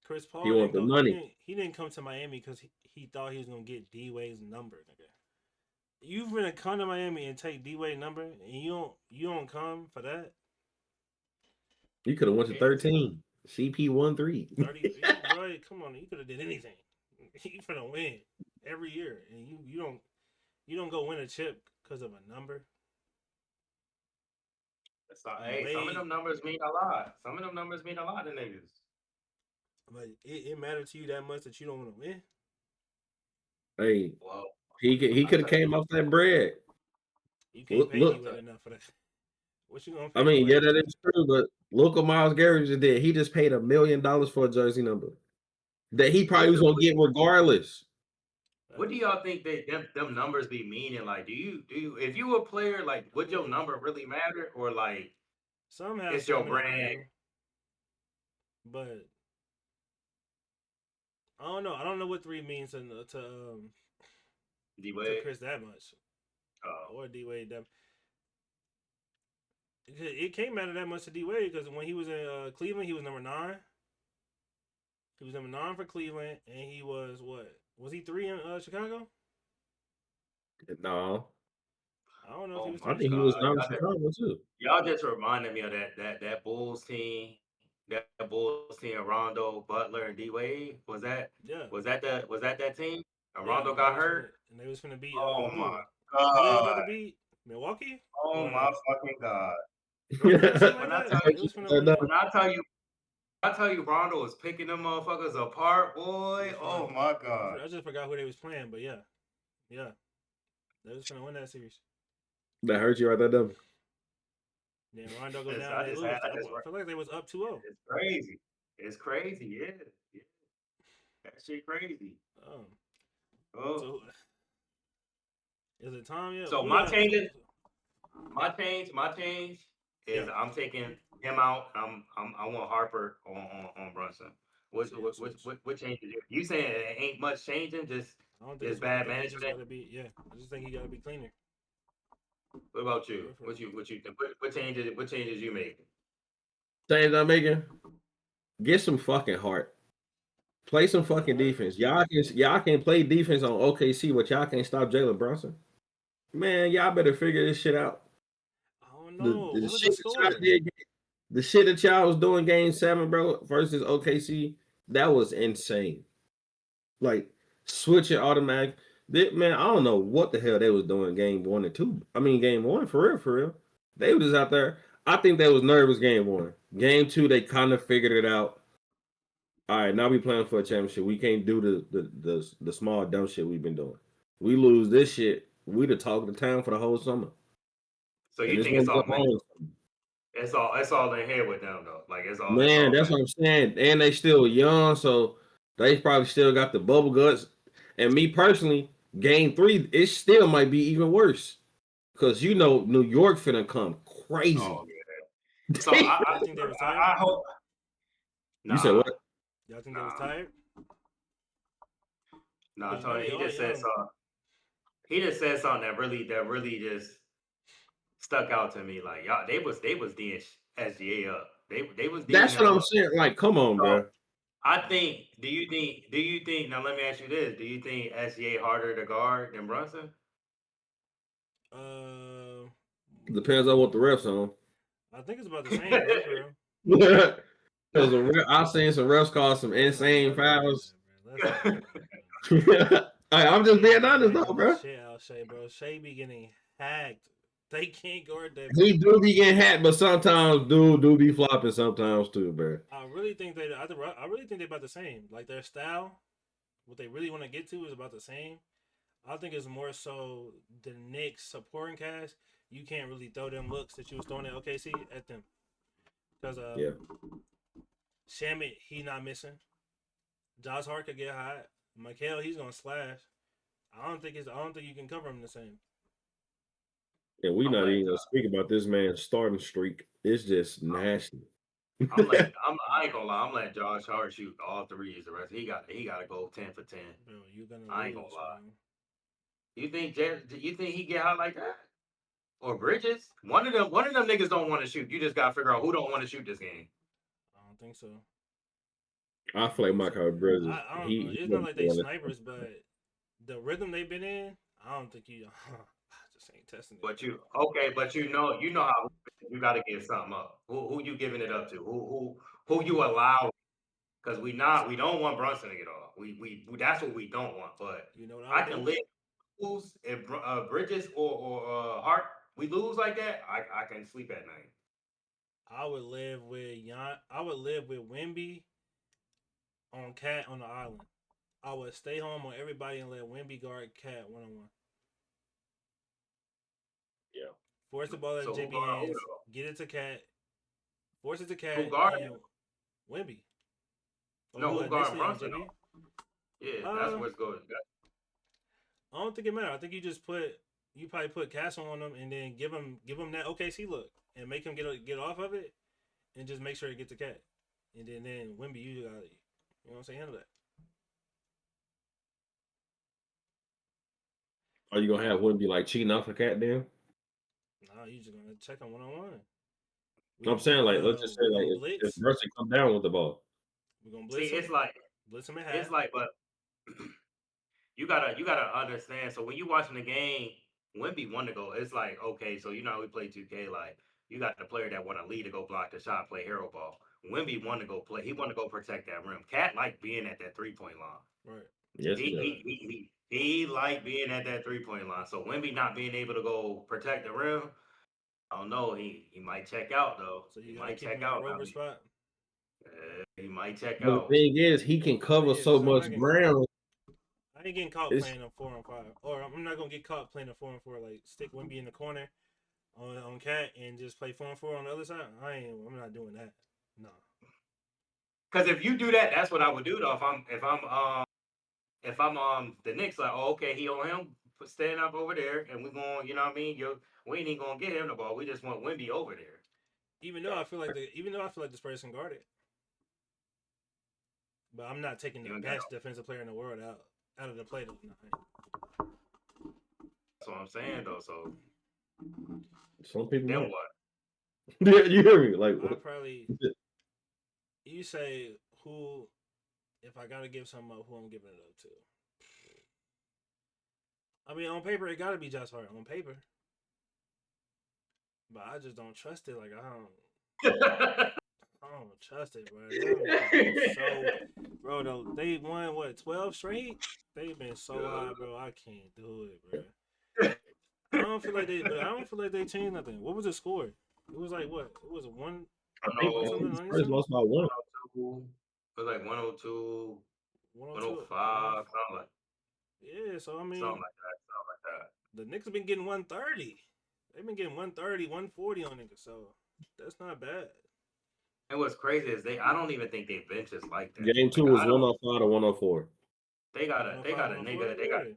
Chris Paul, he want the money. He didn't come to Miami because he thought he was gonna get D-Wade's number, nigga. You've gonna come to Miami and take D-Wade's number, and you don't come for that. You could have went to 13. CP 1-3. 30, bro, come on, you could have did anything. You finna win every year, and you don't go win a chip because of a number. Hey, some of them numbers mean a lot. Some of them numbers mean a lot to niggas. But it matters to you that much that you don't want to win. Hey, well, he could have came off that bread. You can't pay you enough for that. What you gonna pay? I mean, yeah, that is true. But look what Miles Garrett just did. He just paid $1 million for a jersey number that he probably was gonna get regardless. What do y'all think them numbers be meaning? Like, do you if you a player, like, would your number really matter, or like somehow it's your brand? But I don't know. I don't know what 3 means to D-Wade, Chris that much, or D-Wade that. It can't matter that much to D-Wade because when he was in Cleveland, he was number 9. He was number 9 for Cleveland, and he was what? Was he 3 in Chicago? No. I don't know if he was 3 I think he was 9 in Chicago too. Y'all just reminded me of that Bulls team. That Bulls team, Rondo, Butler, and D-Wade. Was that that team? And Rondo got hurt? And they was finna beat oh my God. Who they was about to beat? Milwaukee? Oh my fucking God. When I tell you Rondo was picking them motherfuckers apart, boy. Oh my God. I just forgot who they was playing, but yeah. Yeah. They was finna win that series. That hurt you right there, though. Then Rondo go down, they lose. I feel like they was up 2-0. It's crazy. It's crazy, yeah. That shit crazy. So, is it time yet? So my change is I'm taking him out. I want Harper on Brunson. What changes? You saying it ain't much changing? Just bad management. I just think he gotta be cleaner. What about you? What you think? What changes you making? Changes I'm making? Get some fucking heart. Play some fucking defense. Y'all can play defense on OKC, but y'all can't stop Jalen Brunson. Man, y'all better figure this shit out. I don't know. The shit that y'all was doing game 7, bro, versus OKC, that was insane. Like, switching automatic. Man, I don't know what the hell they was doing game 1 and 2. I mean, game 1, for real. They were just out there. I think they was nervous game 1. Game 2, they kind of figured it out. All right, now we playing for a championship. We can't do the small dumb shit we've been doing. We lose this shit, we the talk of the town for the whole summer. So you think it's all mental? it's all in here with them though. Like it's Man, all that's back. what I'm saying. And they still young, so they probably still got the bubble guts. And me personally, game 3, it still might be even worse. Cause New York finna come Oh crazy. yeah. So Y'all think they was tired? I hope You said nah what? Y'all think they was nah tired? nah. Cause you know Tony, they all young. he just said something that really just stuck out to me. Like y'all, they was D'ing SGA up. They was D'ing That's what him I'm up. saying. Like, come on, So bro. I think. Do you think? Now let me ask you this: do you think SGA harder to guard than Brunson? Uh, Depends on what the refs on. I think it's about the same for real, for real. Because I've seen some refs call some Let's not insane talk about fouls. that, bro. Let's not talk about that. I'm just They being be honest though, hacking the bro. shit out of Shea, bro. Shea be getting hacked. They can't guard that He boy. do be getting hacked, but sometimes dude do be flopping sometimes too, bro. I really think I really think they're about the same. Like their style, what they really want to get to is about the same. I think it's more so the Knicks supporting cast. You can't really throw them looks that you was throwing at OKC at them because Yeah. Shamit he not missing. Josh Hart could get hot. Mikael he's gonna slash. I don't think you can cover him the same. And we I'm not letting even gonna speak about this man's starting streak. It's just nasty. I ain't gonna lie. I'm letting Josh Hart shoot all threes. The rest he got to go 10 for 10. Bro, you're gonna I ain't gonna lose, lie. bro. You think he get hot like that? Or Bridges? One of them niggas don't want to shoot. You just gotta figure out who don't want to shoot this game. I don't think so. I I don't feel like think so. Michael Bridges, I don't know. he It's not wouldn't like they want snipers, but the rhythm they've been in, I don't think you. I just ain't testing it, But bro. you okay? But you know how you got to give something up. Who you giving it up to? Who you allow? Because we don't want Brunson to get off. That's what we don't want. But You know what I I would can do? live lose if Bridges or Hart we lose like that. I can sleep at night. I would live with I would live with Wimby on Cat on the island. I would stay home on everybody and let Wimby guard Cat 1-on-1. yeah. Force the ball at So who JB guard who hands, though? get it to Cat, force it to Who Cat, guard him? and Wimby. Or No, who who guard initially on Brunson JB? though? Yeah, that's Uh, where it's going. I don't think it matters. I think you probably put Castle on him and then give him that OKC look and make him get off of it and just make sure he gets the cat. And then Wimby, you got you know what I'm saying, handle that. Are you gonna have one be like cheating off a cat then? Nah, you just gonna check him 1-on-1. I'm saying like let's just say We like gonna if blitz. Mercy come down with the ball. We gonna See, blitz him. Blitz him at half. but you gotta understand. So when you watching the game, Wimby want to go. It's like okay, so you know how we play 2K. Like you got the player that want to lead to go block the shot, play hero ball. Wimby want to go play. He want to go protect that rim. Cat like being at that 3 point line. Right. Yes, he does. He like being at that 3 point line. So Wimby not being able to go protect the rim, I don't know. He might check out though. So He you gotta might keep check him in the out. rover spot. He might check But the out. thing is, he can So cover yeah, so so I'm much not getting caught. ground. I ain't getting caught It's playing a 4-on-5, or I'm not gonna get caught playing a 4-on-4. Like stick Wimby in the corner on Cat and just play 4-on-4 on the other side. I'm not doing that. No. Because if you do that, that's what I would do though. If I'm the Knicks, like, oh, okay, he on him, stand up over there, and we going, you know what I mean? We ain't even gonna get him the ball. We just want Wimby over there. Even though I feel like this person guarded, but I'm not taking the You ain't got no. best defensive player in the world out of the play. No, That's what I'm saying though. So some people then might. what? Yeah, you hear me? Like I probably you say who if I gotta give something up, who I'm giving it up to. I mean, on paper it gotta be Josh Hart on paper, but I just don't trust it. Like I don't trust it, bro. Them niggas been so, bro. Though they won what 12 straight. They've been so high, bro. I can't do it, bro. I don't feel like they changed nothing. What was the score? It was like what? It was I think one I think something, the 90 Spurs something, lost by one. 102. It was like 102, 102. 105, Yeah, so I something mean, like that, something like that. the Knicks have been getting 130. They've been getting 130, 140 on niggas. So That's not bad. And what's crazy is I don't even think they bench is like that. Game Like two was I don't. 105 to 104. They 105, got a nigga 104. that they got. Yeah,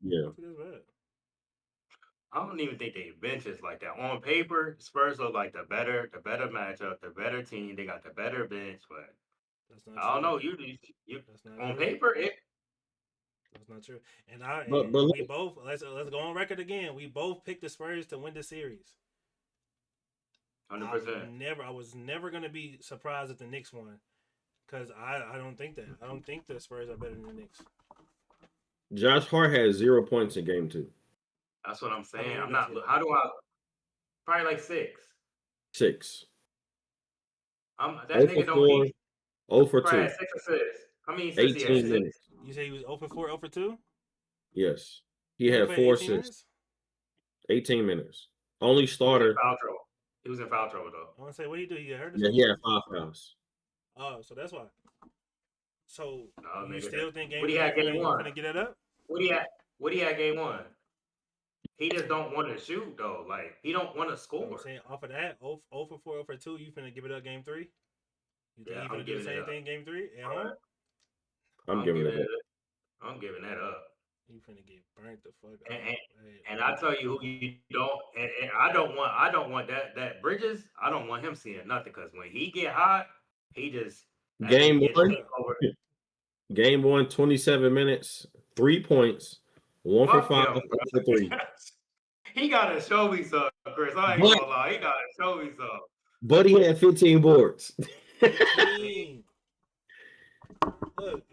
I Yeah. don't think that's bad. I don't even think they bench is like that. On paper, Spurs look like the better matchup, the better team. They got the better bench, but That's not I don't true. know. You That's not on true. paper it. That's not true. And I But and we look, both let's go on record again. We both picked the Spurs to win the series. 100%. I was never gonna be surprised if the Knicks won because I don't think that. I don't think the Spurs are better than the Knicks. Josh Hart had 0 points in game two. That's what I'm How many saying. I'm rebounds not. he had? How do I? Probably like 6. 6. That 0 for nigga don't. 4, He 0 for probably 2, had 6 assists. How many assists he You had? 18 said 6. minutes. you said he was 0 for 4, 0 for 2. Yes. He He only had played 4 18 assists, minutes. 18 minutes. Only He was in starter. foul trouble. He was in foul trouble though. I want to say, what did he do? He got hurt or Yeah, he something? had 5 fouls. Oh, so that's why. So No, you nigga. still think What game he three had game you one? finna get it up? What he had? What he had game one? He just don't want to shoot though. Like he don't want to But I'm score. saying off of that, 0 for 4, 0 for 2, you finna give it up game three? You think Yeah, he I'm finna do the giving it same up. thing game three at All home? right. I'm I'm giving giving it it. up. I'm giving that up. You finna get burnt the fuck And, out. and, Hey, and oh I my tell you who god. you don't. And I don't want that Bridges. I don't want him seeing nothing because when he get hot, he just that nigga Game gets What's 1, deep up? over. game 1, 27 minutes, 3 points, 1 for Fuck 5, him, 0 bro. for 3. He gotta show me some, Chris. I ain't But gonna lie. He gotta show me some. but he had 15 boards. 15. Look,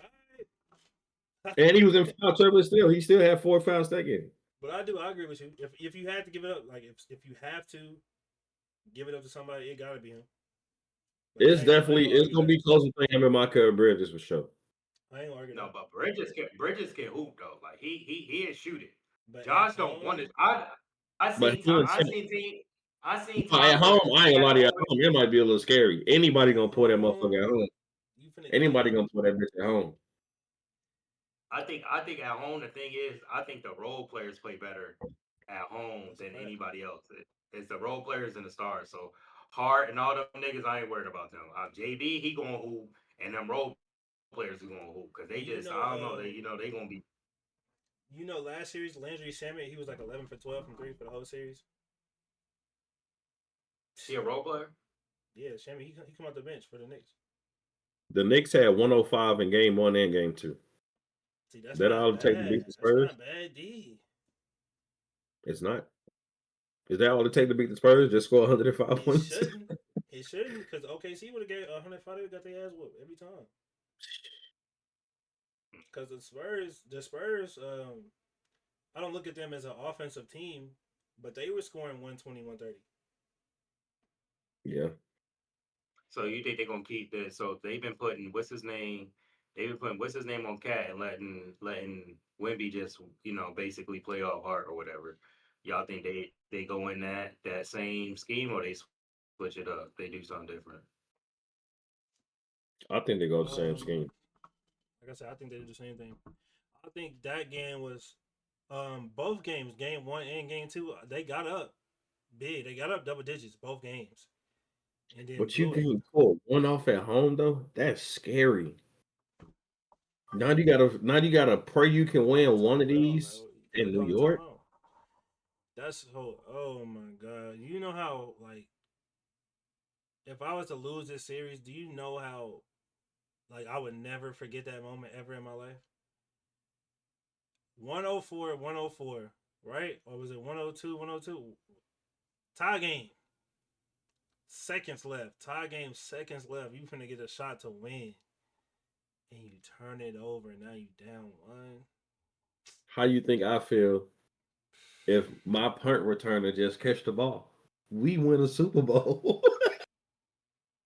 I, And he was in foul trouble still. He still had 4 fouls that game. but I agree with you. If you had to give it up, like if you have to give it up to somebody, it gotta be him. Like I ain't gonna It's argue gonna that. be closer than him and Michael Bridges for sure. I ain't gonna argue No, that. but Bridges can hoop though. Like he is shooting. But at Josh don't want it. home, I But seen he time. ain't I seen at times home. where I they ain't gonna had lie to you. At open. home, it might be a little scary. Anybody at gonna pull that motherfucker home, at home. you finna get Anybody burnt. gonna pull that bitch at home. I think at home the thing is I think the role players play better at home That's a than fact. anybody else. It's the role players and the stars. So Hart and all them niggas, I ain't worried about them. JB he gonna hoop, and them role players is gonna hoop because they just I You don't know know, they gonna be. last series Landry Shamet, he was like 11 for 12 from three for the whole series. He a role player. Yeah, Shamet, he come off the bench for the Knicks. The Knicks had 105 in game 1 and game 2. See, that's That not all it take to beat bad. the That's Spurs? not bad, D. It's not. Is that all it take to beat the Spurs? Just score 105 It points? shouldn't. It shouldn't, because OKC would have got 105. They got their ass whooped every time. Because the Spurs, I don't look at them as an offensive team, but they were scoring 120, 130. Yeah. So you think they're gonna keep this? So they've been putting what's his name? They've been putting what's his name on Cat and letting Wimby just basically play off Hart or whatever. Y'all think they go in that same scheme or they switch it up? They do something different. I think they go the same Um, scheme. like I said, I think they did the same thing. I think that game was, both games, game one and game two, they got up big. They got up double digits both games, and then But you blew it. can pull one off at home though. That's scary. Now you gotta pray you can win one of these You gotta in New call the York. timeout. That's whole. Oh my god! You know how like if I was to lose this series, do you know how like I would never forget that moment ever in my life? 104, 104, right? Or was it 102, 102? Tie game. Seconds left. Tie game, seconds left. You finna get a shot to win. And you turn it over. Now you down one. How you think I feel if my punt returner just catch the ball? We win a Super Bowl.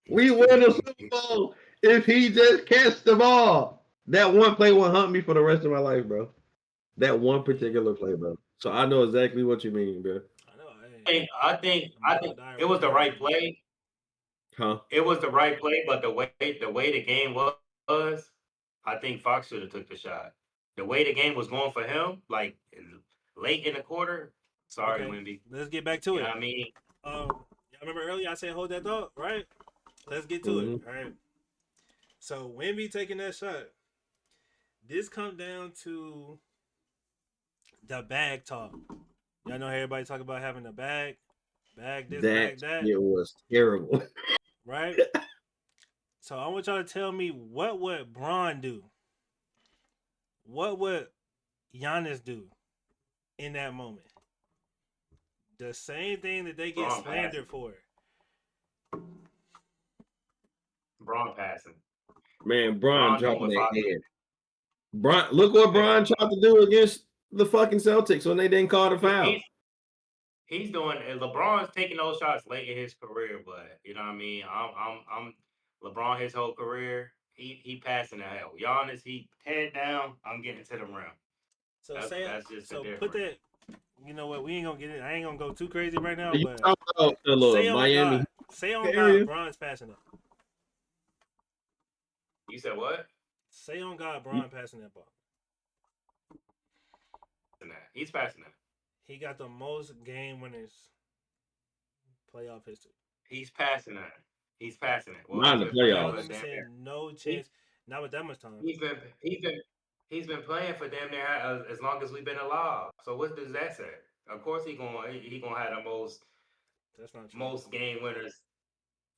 We win a Super Bowl if he just catch the ball. That one play will haunt me for the rest of my life, bro. That one particular play, bro. So I know exactly what you mean, bro. I know. I'm I about to think die it right was the now. right play. Huh? It was the right play, but the way the game was, I think Fox should have took the shot. The way the game was going for him, like late in the quarter. Sorry, Okay, Wimby. let's get back You to know it. what I mean? Y'all remember earlier I said hold that thought, right? Let's get to it. All right. So Wemby taking that shot. This comes down to the bag talk. Y'all know how everybody talk about having a bag this, That bag that, it was terrible. right? So I want y'all to tell me what would Braun do? What would Giannis do in that moment? The same thing that they get Braun slandered passing. for. Braun passing. Man, Bron Braun doing dropping what their Fox head. did. Bron, look what Hey, Bron tried to do against the fucking Celtics when they didn't call the foul. he's doing. LeBron's taking those shots late in his career, but you know what I mean. I'm LeBron his whole career. He passing the hell. Giannis, he head down. I'm getting to the rim. So That's just the put difference. that. You know what? We ain't gonna get it. I ain't gonna go too crazy right now, You but talk about the little say on Miami God, say on God, area. Bron's passing up. You said what? Say on God, Bron passing that ball. He's passing that. He got the most game winners playoff history. He's passing that. He's passing it. Well, Not he's in the been playing Y'all for playoffs. gonna be damn near. saying no He, chance. Not with that much time. he's been playing for damn near as long as we've been alive. So what does that say? Of course he gonna have the That's not true. most game winners.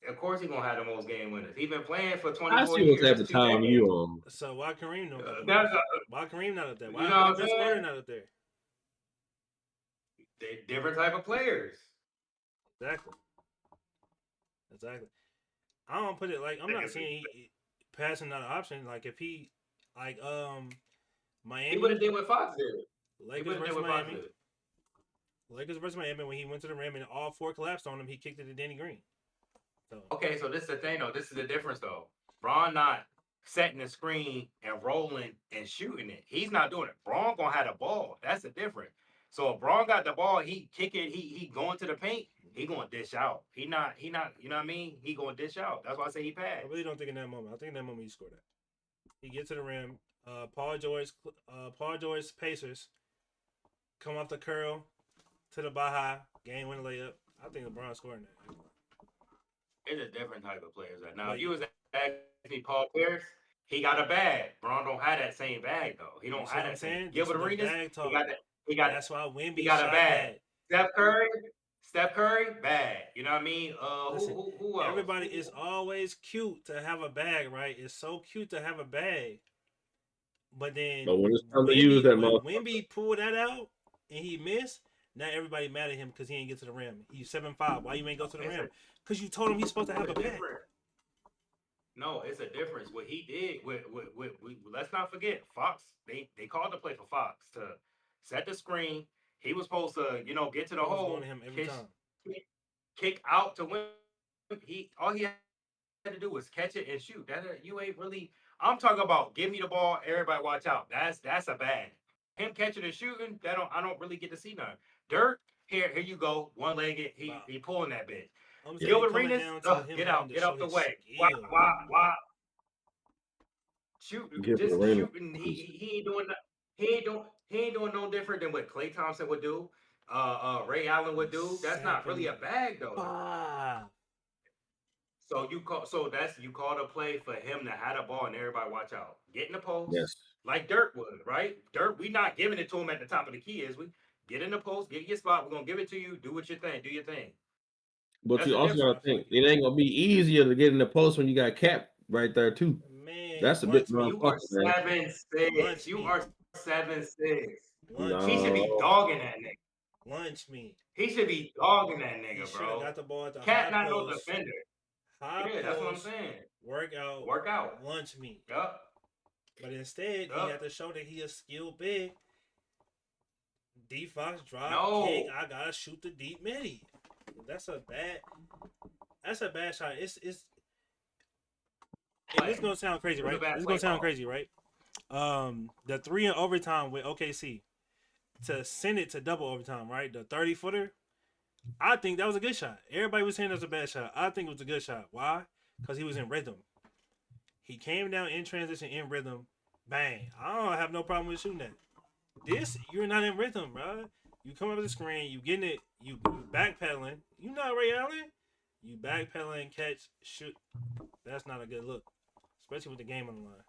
Of course he gonna have the most game winners. He's been playing for I 24 see what type years, of two time you decades. on. So why Kareem don't got the That's most? Why Kareem not up there? you Why know the what I'm Vince Carter saying? not up there? They different type of players. Exactly. Exactly. I don't put it like I'm not saying passing not an option. Like if he like He would have Miami, did what Fox did. He Lakers would have did versus what Fox Miami. did. Lakers versus Miami, when he went to the rim and all four collapsed on him, he kicked it to Danny Green. So Okay, so this is the thing though. This is the difference though. Braun not setting the screen and rolling and shooting it. He's not doing it. Braun gonna have the ball. That's the difference. So if Braun got the ball, he kick it, he going to the paint, he gonna dish out. He not, you know what I mean? He gonna dish out. That's why I say he I passed. really don't think in that moment. I think in that moment he scored that. He gets to the rim. Paul George Pacers come off the curl to the Baja game winning layup. I think LeBron scoring that. It's a different type of players right now. But If you was asking me Paul Pierce, he got a bag. Braun don't have that same bag though. He you don't see have what I'm that same. saying? This is Gilbert the Arenas, bag he talk. got that. He got That's why he Wemby got a shot bag. bad. Steph Curry, bad. You know what I mean? Listen, Who else? everybody is always cute to have a bag, right? It's so cute to have a bag. But then But when it's time to use that When motherfucker, Wemby pulled that out and he missed, now everybody mad at him because he ain't get to the rim. He's 7'5". Why you ain't go to the It's rim? Because you told him he's supposed to have a a bag. difference. No, it's a difference. What he did let's not forget Fox. They called the play for Fox to set the screen. He was supposed to, get to the It was going to hole, him every time. kick out to win. All he had to do was catch it and shoot. That you ain't really. I'm talking about give me the ball, everybody watch out. That's a bad. Him catching and shooting, I don't really get to see none. Dirk, here you go, one legged. He pulling that bitch. I'm saying Gilbert coming Arenas, down to him having to get show out the his way. skill. Why? Shooting, give it a just ring. shooting. He ain't doing no different than what Klay Thompson would do. Ray Allen would do. That's not really a bag though. 7'5". So you called a play for him to have the ball and everybody watch out. Get in the post Yes. like Dirk would, right? Dirk, we not giving it to him at the top of the key, is we? Get in the post, get your spot. We're gonna give it to you. Do what your thing. Do your thing. But That's you the also difference. gotta think it ain't gonna be easier to get in the post when you got Cap right there too. Man, That's a bit You are motherfucker, man. 7'6". lunch You meat. are 7'6". Lunch He meat. should be No, dogging that nigga. Lunch meat. He should be dogging that He nigga, should have bro. got the ball at the Cat high not no post. defender. High Yeah, that's what I'm post. saying. Workout. Work out. Lunch meat. Yup. But instead, he had to show that he is skilled big. D Fox drop kick. No. I gotta shoot the deep midi. That's a bad. That's a bad shot. And this is gonna sound crazy, right? This is gonna sound crazy, right? The 3 in overtime with OKC to send it to double overtime, right? The 30-footer. I think that was a good shot. Everybody was saying that was a bad shot. I think it was a good shot. Why? Because he was in rhythm. He came down in transition in rhythm. Bang. I don't have no problem with shooting that. This, you're not in rhythm, bro. You come up with the screen, you getting it, you backpedaling. You not Ray Allen. You backpedal and catch, shoot. That's not a good look, especially with the game on the line.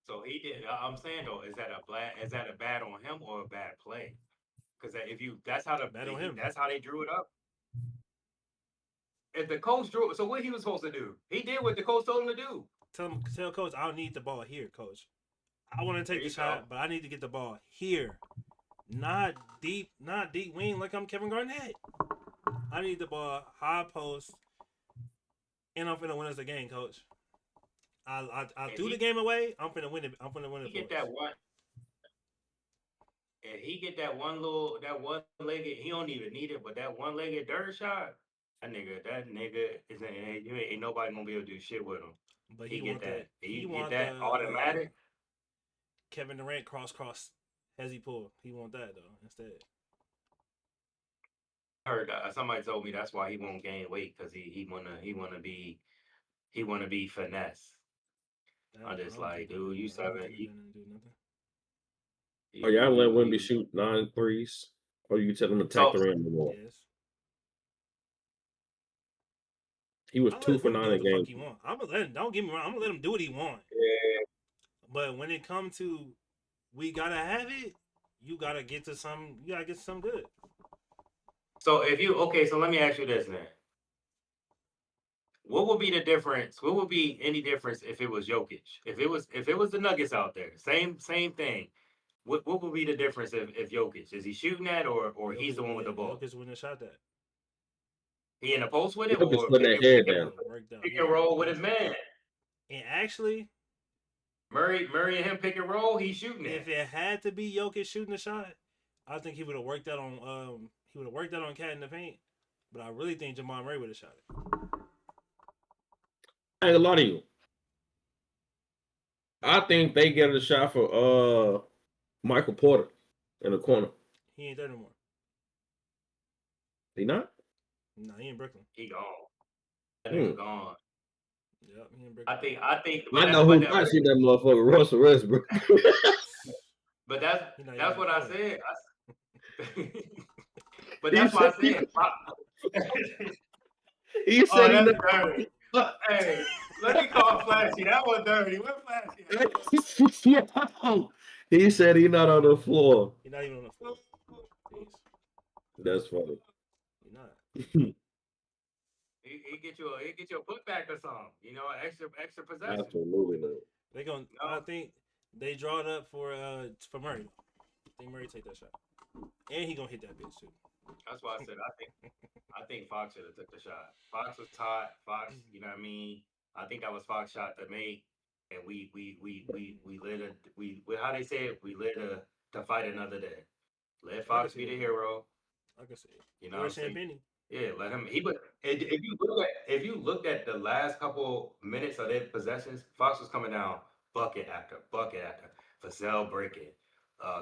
So he did. I'm saying though, is that a bad on him or a bad play? Because if you Bad on him. that's how they drew it up. If the coach drew, so what he was supposed to do? He did what the coach told him to do. Tell coach, I don't need the ball here, coach. I want to There take the you shot, go. but I need to get the ball here. Not deep wing like I'm Kevin Garnett. I need the ball high post, and I'm finna win us the game, coach. I And threw the game away. I'm finna win it. I'm finna win he it for get us. that one. And he get that one legged. He don't even need it, but that one legged dirt shot. That nigga ain't nobody gonna be able to do shit with him. But He he get want the that. He get the that automatic. Kevin Durant cross hezzy pull. He want that though instead. I heard somebody told me that's why he won't gain weight because he wanna be finesse. I'm just I don't think like, that dude, you I don't seven. think that gonna do nothing. Oh, y'all let Wemby You, shoot 9 threes, or you tell him to attack so the rim more. Yes. He was I 2 let for Wimby 9 do what in the fuck game. he want. I'm gonna let him. Don't get me wrong. I'm gonna let him do what he want. yeah. But when it comes to we gotta have it, you gotta get to some. You gotta get to some good. So if you okay, so let me ask you this then. What would be the difference? What would be any difference if it was Jokic? If it was the Nuggets out there, same thing. What would be the difference if Jokic is he shooting that or he's the one with the ball? Jokic wouldn't have shot that. He in the post with it Jokic or putting that head He down. would have worked out. pick He and would have roll worked with out. his man. And actually, Murray and him pick and roll. He's shooting if that. it had to be Jokic shooting the shot, I think he would have worked out on Cat in the paint. But I really think Jamal Murray would have shot it. I ain't gonna lie to you. I think they get a shot for Michael Porter in the corner. He ain't there no more. He not? Nah, he in Brooklyn. He gone. That nigga gone. Yep, he in Brooklyn. I think. I know who I see that motherfucker, Russell Westbrook. But He not that's even what I court. said. But He that's why I said said. he Oh, said he that's not. dirty. Hey, let me call Flashy. That was dirty. What Flashy? Yo, he said he not on the floor. He not even on the floor. Jeez. That's funny. He not. He get you a putback or something. You know, extra possession. Absolutely not. They going No. I think they draw it up for Murray. I think Murray take that shot. And he gonna hit that bitch too. That's why I said I think Fox should have took the shot. Fox was hot. Fox, you know what I mean? I think that was Fox shot to make, and we how they say it, we live to fight another day. Let Fox be the hero. I can see it. You know Or what I'm saying? Champagne. Yeah, let him. But if you looked at the last couple minutes of their possessions, Fox was coming down bucket after bucket after. Vassell breaking,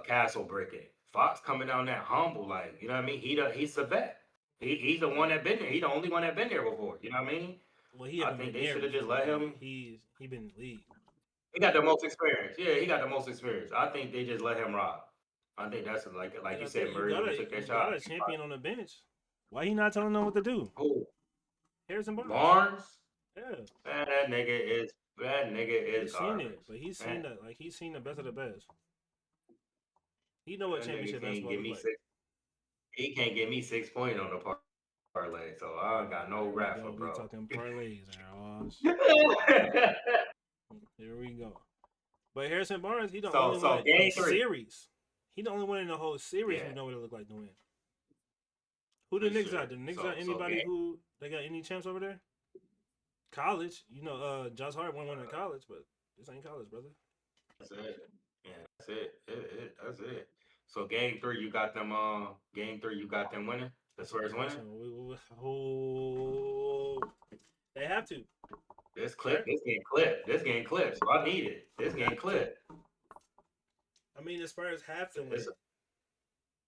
Castle breaking. Fox coming down that humble, like you know what I mean. He's the vet. He's the one that been there. He the only one that been there before. You know what I mean? Well, he I haven't think been they there should have just before, let but him. he been in the league. He got the most experience. Yeah, he got the most experience. I think they just let him rock. I think that's like And you I said, think Murray would have took that shot. got a champion on the bench. Why he not telling them what to do? Who? Harrison Barnes. Barnes? Yeah. Man, that nigga is He's seen garbage. it, but he's seen that. Like he's seen the best of the best. He know what That nigga championship can't basketball give look me like. he can't give me 6 points on the parlay, so I ain't got no rap for We bro. talking parlays now. Here we go. But Harrison Barnes, he the only one in game the 3. series. He the only one in the whole series who know what it look like to win. Who the Knicks got? The Knicks got anybody who they got any champs over there? College, you know, Josh Hart won one in college, but this ain't college, brother. That's it. Yeah, that's it. That's it. So game 3, you got them. Game 3, you got them winning. The Spurs winning. They have to. This game clip. So I need it. This game clip. I mean, the Spurs have to win.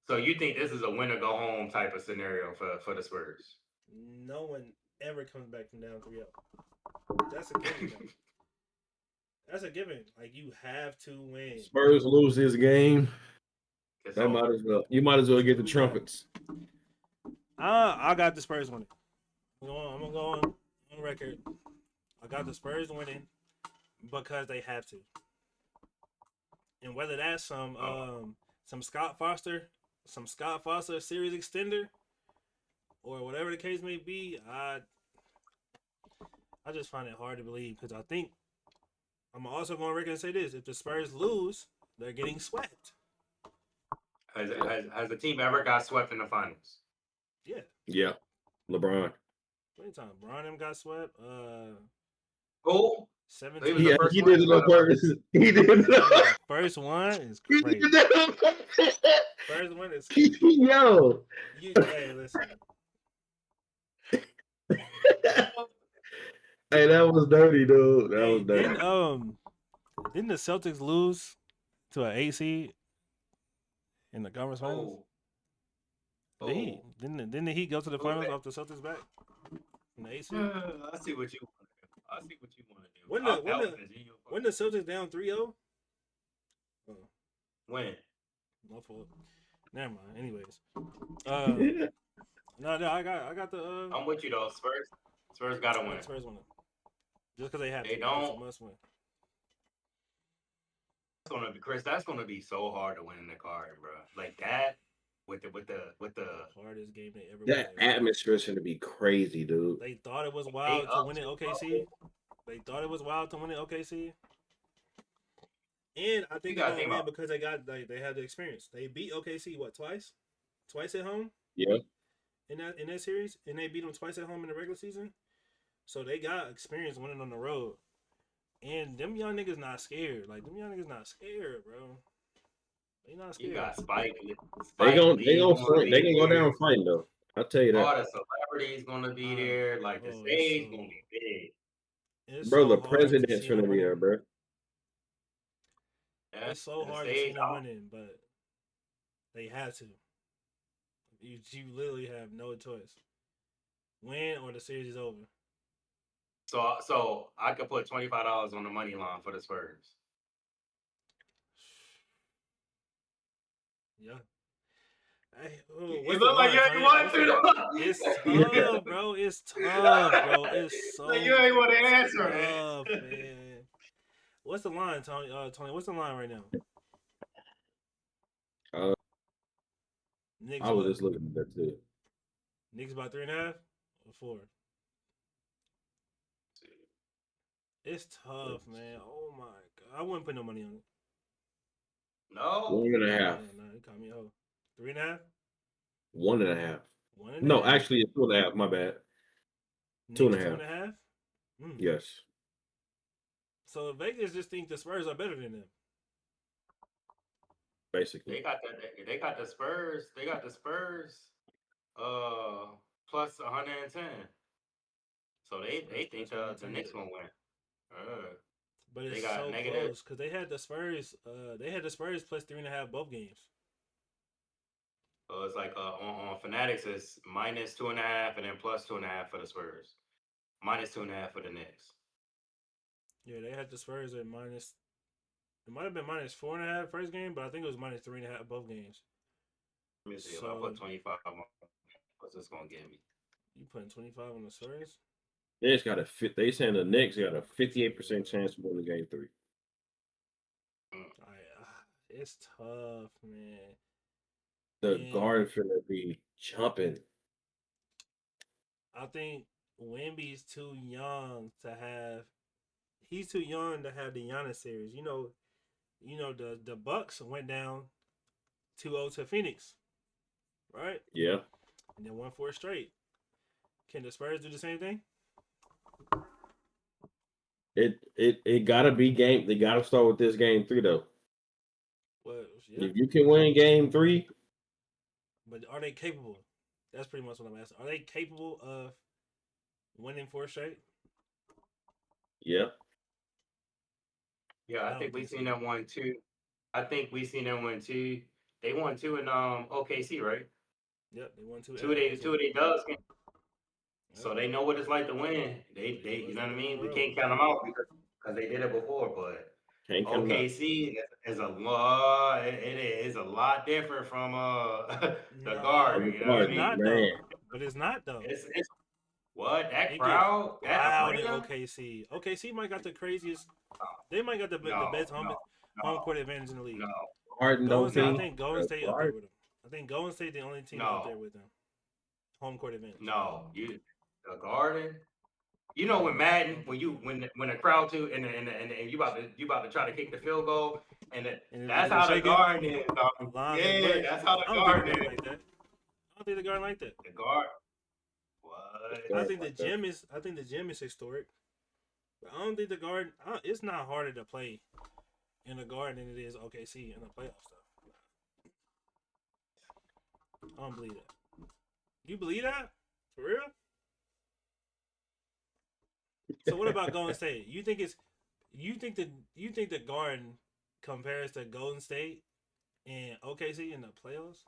So you think this is a win or go home type of scenario for the Spurs? No one ever comes back from down 3-0. That's a given. That's a given. Like you have to win. Spurs lose this game. That might as well. You might as well get the trumpets. I got the Spurs winning. I'm gonna go on record. I got the Spurs winning because they have to, and whether that's some Scott Foster series extender, or whatever the case may be, I just find it hard to believe because I think I'm also going to record and say this: if the Spurs lose, they're getting swept. Has the team ever got swept in the finals? Yeah, Yeah. LeBron. plenty of time. Bron them got swept. Who? He 17. was the Yeah, first he one did to it go on to purpose. He did it. The first one is He crazy. did that on purpose. First one is Yo. hey, listen. Hey, that was dirty, dude. That Hey, was dirty. didn't the Celtics lose to an 8 seed in the conference finals? Oh, The Heat didn't the Heat go to the Who finals that? off the Celtics back in the 8 seed? I see what you want to do. I see what you want to do. When I'll the when help the this in your when the Celtics down 3-0? Oh, When? my fault. Never mind. Anyways, uh, no, I got the I'm with you though. Spurs got to I got win. the Spurs winning just because they have They to. It's a don't. must win. It's gonna be Chris. That's gonna be so hard to win in the card, bro. Like that with the Hardest game they ever That played, bro. atmosphere is gonna be crazy, dude. They thought it was they wild to up win it to OKC. They thought it was wild to win it OKC. And I you think they're gotta gonna think win about. because they had the experience. They beat OKC what twice? Twice at home Yeah. in that series, and they beat them twice at home in the regular season. So they got experience winning on the road. And them young niggas not scared. Like them young niggas not scared, bro. They not You scared. got Spike. They Spike gon' they Lee gonna gonna fight. They be gonna go there. down fighting though. I'll tell you that. All the celebrities gonna be I there. Like the oh, it's stage gonna so be big. Bro, the hard to president's see them gonna be there, winning. bro. Yeah, It's so the hard to see stage. them winning, but they have to. You literally have no choice. Win or the series is over. So I could put $25 on the money line for the Spurs. Yeah. Hey, oh, It what's the look like line, you ain't Tony? want What's the? It's to. tough, bro. It's tough, bro. It's Like you so ain't want to answer tough, it. man. What's the line, Tony? Tony, what's the line right now? Uh, Knicks I was what? just looking at that too. Knicks about 3.5 or 4. It's tough, man. Oh my god, I wouldn't put no money on it. No. 1.5. No, you caught me. Oh, 3.5, 1.5. one and a No, half. actually, it's 2.5. My bad. Two and Knicks a two half. and a half. Mm. Yes, So Vegas just think the Spurs are better than them. basically. They got the Spurs. They got the Spurs. Plus 110. So they Spurs think plus the 110. Knicks gonna win. But They it's got so negative. close because they had the Spurs. They had the Spurs plus 3.5 both games. It's like on Fanatics it's minus 2.5 and then plus 2.5 for the Spurs. Minus 2.5 for the Knicks. Yeah, they had the Spurs at minus. It might have been minus 4.5 first game, but I think it was minus 3.5 both games. Let me see if I So put 25 on. What's this gonna give me? you putting 25 on the Spurs? They just got a fit. They saying the Knicks got a 58% chance of winning Game 3. It's tough, man. The And guard finna be jumping. I think Wemby's too young to have. He's too young to have the Giannis series. The Bucks went down 2-0 to Phoenix, right? Yeah, And then won 4 straight. Can the Spurs do the same thing? it gotta be game. They gotta start with this Game 3 though. Well, yeah. If you can win Game 3, But are they capable? That's pretty much what I'm asking. Are they capable of winning 4 straight? yeah, Yeah, I I don't think we think so. seen them one too. I think we seen them win two. They won two in OKC, right? Yep, they won 2 at Two OKC. of they dubs. Yep. So they know what it's like to win. They know what You it's know like what I to win on mean? the We road. can't count them out because they did it before. But can't count it out. OKC is a lot. It is a lot different from the No, Garden. The You know what it's I Garden, mean? not man. though. But it's not though. It's What? That It get crowd at loud in arena? OKC. OKC might got the craziest. They might got the No, best no, home no, court advantage in the league. no, Harden Golden don't State, I pee. no, think Golden State up there Harden. with them. I think Golden State the only team up no, there with them. Home court advantage. no. You the Garden. You know when Madden, when the crowd too, and you about to try to kick the field goal, and And that's they're how the shaking Garden is, dog. lines and Yeah, butt. that's how the I don't think the Garden Garden is. like that. I don't think the Garden like that. The guard. What? I Garden think the like that. gym is. I think the gym is historic. But I don't think the Garden. It's not harder to play in the Garden than it is OKC in the playoff stuff. I don't believe that. You believe that? For real? So what about Golden State? You think the Garden compares to Golden State and OKC in the playoffs?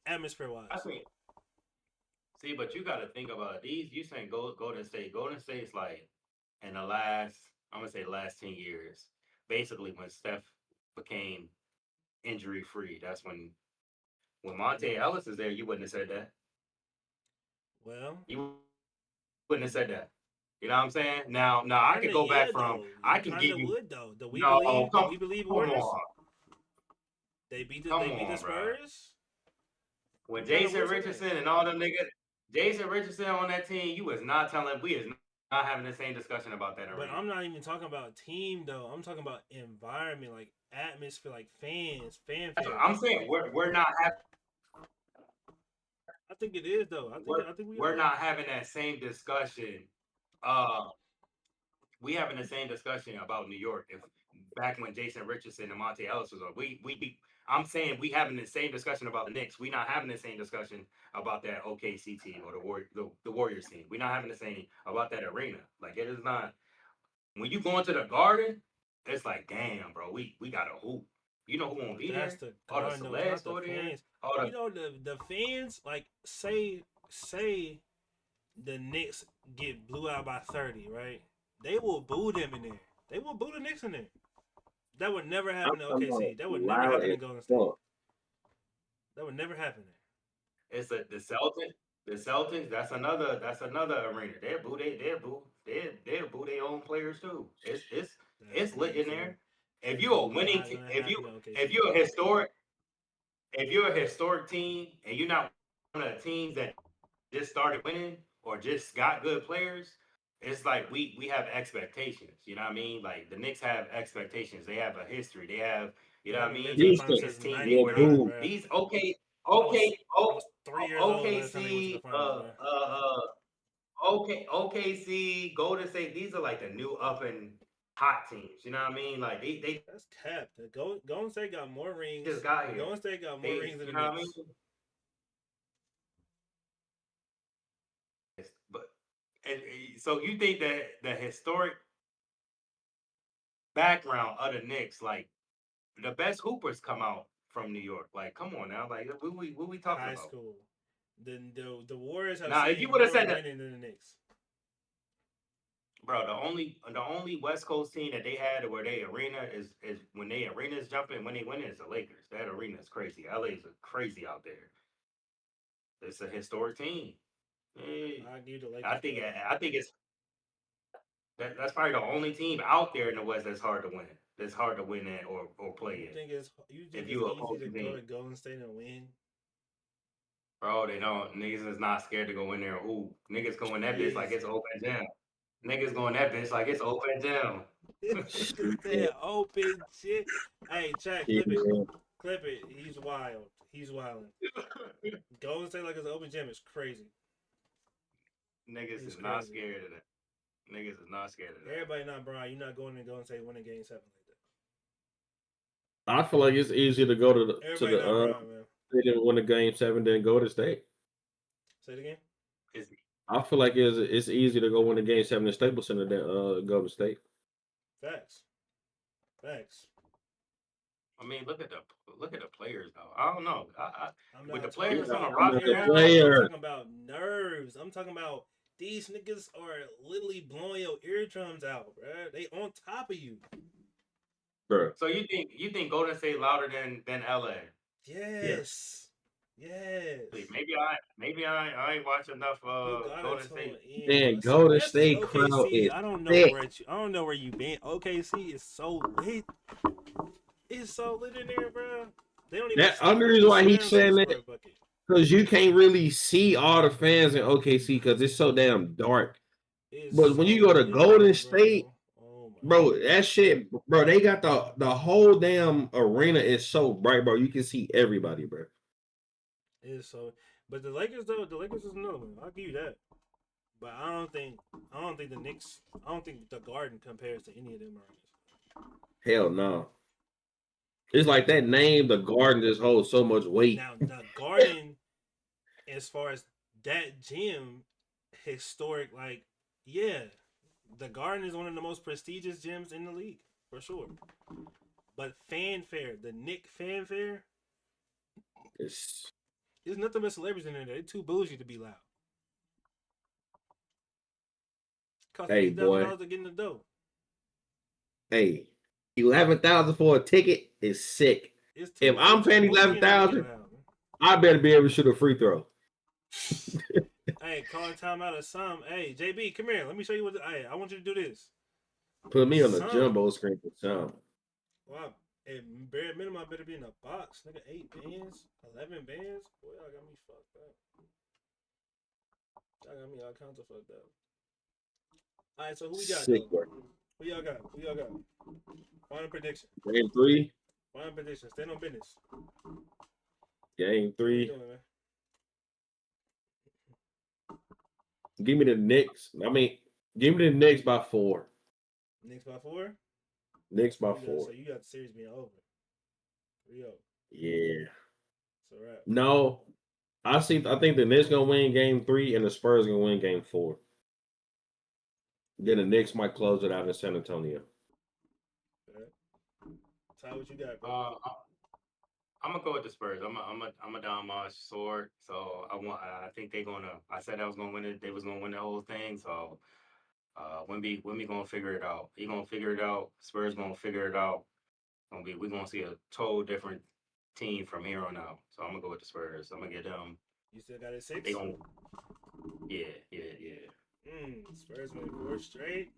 Atmosphere wise. I mean, see, but you got to think about it. These. You saying Golden State? Golden State's like in the last. I'm gonna say the last 10 years. Basically, when Steph became injury free, that's when Monte Ellis is there. You wouldn't have said that. Well, You wouldn't have said that. You know what I'm saying? Now I could kinda go yeah back from. though. I You can kinda give you. would though. No, The We Believe come Warriors. on, They beat come the on, bro. Spurs. When You kinda Jason would say that. Richardson and all them niggas, Jason Richardson on that team, you was not telling. We is not having the same discussion about that But arena. I'm not even talking about team though. I'm talking about environment, like atmosphere, like fans, That's what fanfare. I'm saying. We're not having. I think it is though. I think we We're are. not having that same discussion. Uh, we having the same discussion about New York. If back when Jason Richardson and Monte Ellis was on, I'm saying we having the same discussion about the Knicks. We not having the same discussion about that OKC team or the Warriors team. We not having the same about that arena. Like it is not. When you go into the Garden, it's like damn, bro. We got a hoop. You know who won't But be that's there? the All the Garden though. It's not celebs the over there. fans. All You the know the fans like say the Knicks get blew out by 30, right? They will boo them in there. They will boo the Knicks in there. That would never I'm happen to talking about OKC. That would never loud happen as in Golden State. fuck. That would never happen there. It's the Celtics. The Celtics. That's another arena. They'll boo their own players too. That's It's lit in crazy. there. If That's you're a winning, not gonna if happen you to OKC. if you're a historic if you're a historic team and you're not one of the teams that just started winning or just got good players, it's like we have expectations. You know what I mean? Like the Knicks have expectations. They have a history. They have you They know what I haven't mean. been to the These finals Houston, this since team yeah, where '99, boo. bro. these okay I was okay I was 3 years old last time they went to the OKC finals, bro. OKC Golden State. These are like the new up and hot teams. You know what I mean? Like they That's capped. Golden State got more just rings. got here. Golden State got more They rings than you the know what I mean? Knicks. But so you think that the historic background of the Knicks, like the best hoopers come out from New York. Like, come on now, like what we talking High about? school. The Warriors have Now, if you seen would have more said that, winning than the Knicks. bro, the only West Coast team that they had where they arena is when they arena is jumping, when they win is the Lakers. That arena is crazy. LA's crazy out there. It's a historic team. Eh, I give the I Lakers think credit. I think that's probably the only team out there in the West that's hard to win. That's hard to win at or play in. You think If it's you a easy to opposing go team. to Golden State and win? Bro, they don't. Niggas is not scared to go in there and hoop. Niggas go in that bitch like it's Easy. open gym. Niggas go in that bitch like it's open gym. Niggas Yeah, said open shit. Hey, chat, yeah. clip it. He's wild. He's wilding. Golden State like it's open gym is crazy. Niggas It's is not crazy. scared of that. Niggas is not scared of that. Everybody not Brian. You're not going to Golden State winning game 7 like that. I feel like it's easier to go to Everybody not Brian, man. they didn't win the game 7 than go to state. Say it again. It's, I feel like it's easier to go win the game 7 in Staples Center than go to state. Facts. I mean, look at the players though. I don't know. I'm With the not talking players on about the roster the now, I'm player. talking about nerves. I'm talking about these niggas are literally blowing your eardrums out, bro. They on top of you. Bro. so you think Golden State louder than LA? Yes. Yes. Maybe I ain't watch enough You gotta Golden tune State. in, bro. Man, Golden Especially State crowd OKC. is I don't know sick. where you been. OKC is so lit. It's so lit in there, bro. They don't even That other they don't reason even why he's slam saying that square bucket. because you can't really see all the fans in OKC because it's so damn dark. It's But when you so go to lit Golden there, State, bro. Oh my bro, god. that shit, bro, they got the whole damn arena is so bright, bro. You can see everybody, bro. It's so. But the Lakers though, the Lakers is another one. I'll give you that. But I don't think the Knicks. I don't think the Garden compares to any of them arenas. Hell no. It's like that name, the Garden, just holds so much weight. Now the Garden, as far as that gym, historic, like yeah, the Garden is one of the most prestigious gyms in the league for sure. But fanfare, the Nick fanfare, It's, there's nothing but celebrities in there. They're too bougie to be loud. Cost hey, boy, $8,000 to get in the door. hey, 11,000 for a ticket is sick. It's If too I'm it's too paying bougie in there to be 11,000, loud. I better be able to shoot a free throw. Hey, calling timeout or some. Hey, JB, come here. Let me show you what. Hey, I want you to do this. Put me on the Some. jumbo screen for some. Wow. Hey, bare minimum, I better be in a box. Nigga, 8 bands, 11 bands. Boy, y'all got me fucked up. Y'all got me all kinds of fucked up. All right, so who we got Sick though? work. Who y'all got? Who y'all got? Final prediction. Game three. Final prediction. Stand on business. Game What we three. doing, man? Give me the Knicks. I mean, give me the Knicks by 4. Knicks by 4. Knicks by You got, 4. so you got the series being over. 3-0. Yeah. It's a wrap. No, I think the Knicks gonna win game 3 and the Spurs gonna win game 4. Then the Knicks might close it out in San Antonio. Right. Ty, what you got, bro? I'm gonna go with the Spurs. I'm a down my sword. So I think they're gonna. I said I was gonna win it. They was gonna win the whole thing. So Wemby gonna figure it out. He gonna figure it out. Spurs gonna figure it out. We're gonna see a total different team from here on out. So I'm gonna go with the Spurs. I'm gonna get them. You still got it They 6? gonna. Yeah. Spurs win 4 straight.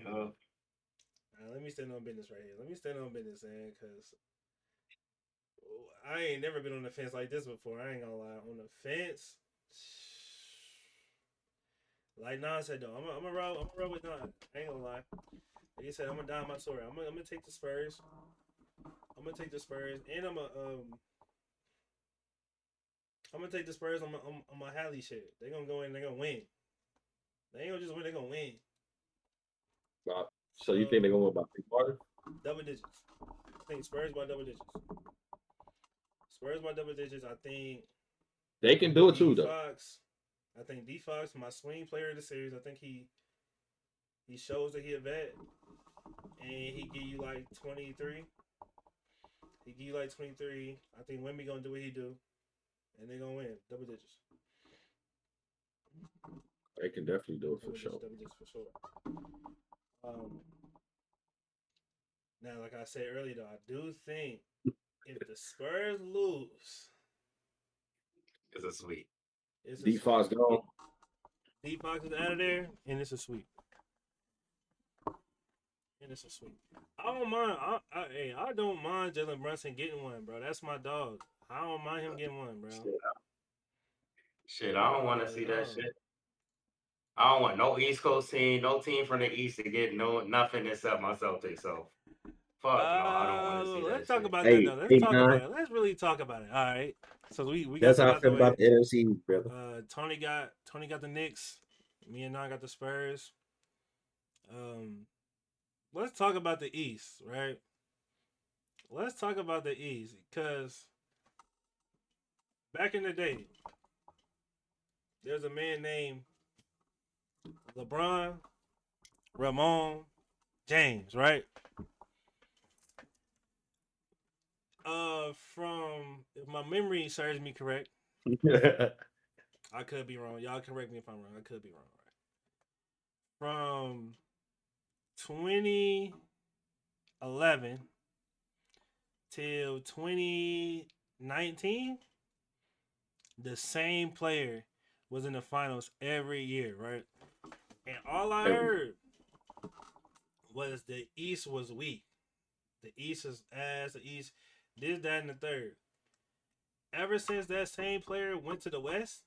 Uh, Let me stand on business right here. Let me stand on business, man, because I ain't never been on the fence like this before. I ain't gonna lie. On the fence, like Nas said though, I'm gonna roll with Nas. I ain't gonna lie. Like he said, I'm gonna die on my sword. I'm gonna take the Spurs. I'm gonna take the Spurs, and I'm gonna take the Spurs on my Halley shit. They gonna go in. They gonna win. They ain't gonna just win. They gonna win. So you think they're gonna win by 3 quarters? Double digits. I think Spurs by double digits. Spurs by double digits. I think They can do it D too, though. Fox. I think D Fox, my swing player of the series. I think he shows that he a vet, and he give you like 23. He give you like 23. I think Wemby gonna do what he do, and they gonna win double digits. They can definitely do it for Double digits, sure. double digits for sure. Um, Now, like I said earlier, though, I do think if the Spurs lose, it's a sweep. it's a D sweep. Fox gone. D Fox is out of there, and it's a sweep. And it's a sweep. I don't mind. I don't mind Jalen Brunson getting one, bro. That's my dog. I don't mind him getting one, bro. Shit, I don't want to see that shit. I don't want no East Coast team, no team from the East to get nothing except my Celtics. So fuck no, I don't want to see Let's that talk shit. about that Hey, though. Let's hey, talk nine. about it. Let's really talk about it. All right. So we got That's that how I out the feel about way. the NFC, brother. Tony got the Knicks. Me and I got the Spurs. Let's talk about the East, right? Let's talk about the East because back in the day, there's a man named LeBron Ramon James, right? From if my memory serves me correct, I could be wrong. Y'all correct me if I'm wrong. I could be wrong, right? From 2011 till 2019, the same player was in the finals every year, right? And all I heard was the East was weak. The East is ass. The East, this, that, and the third. Ever since that same player went to the West,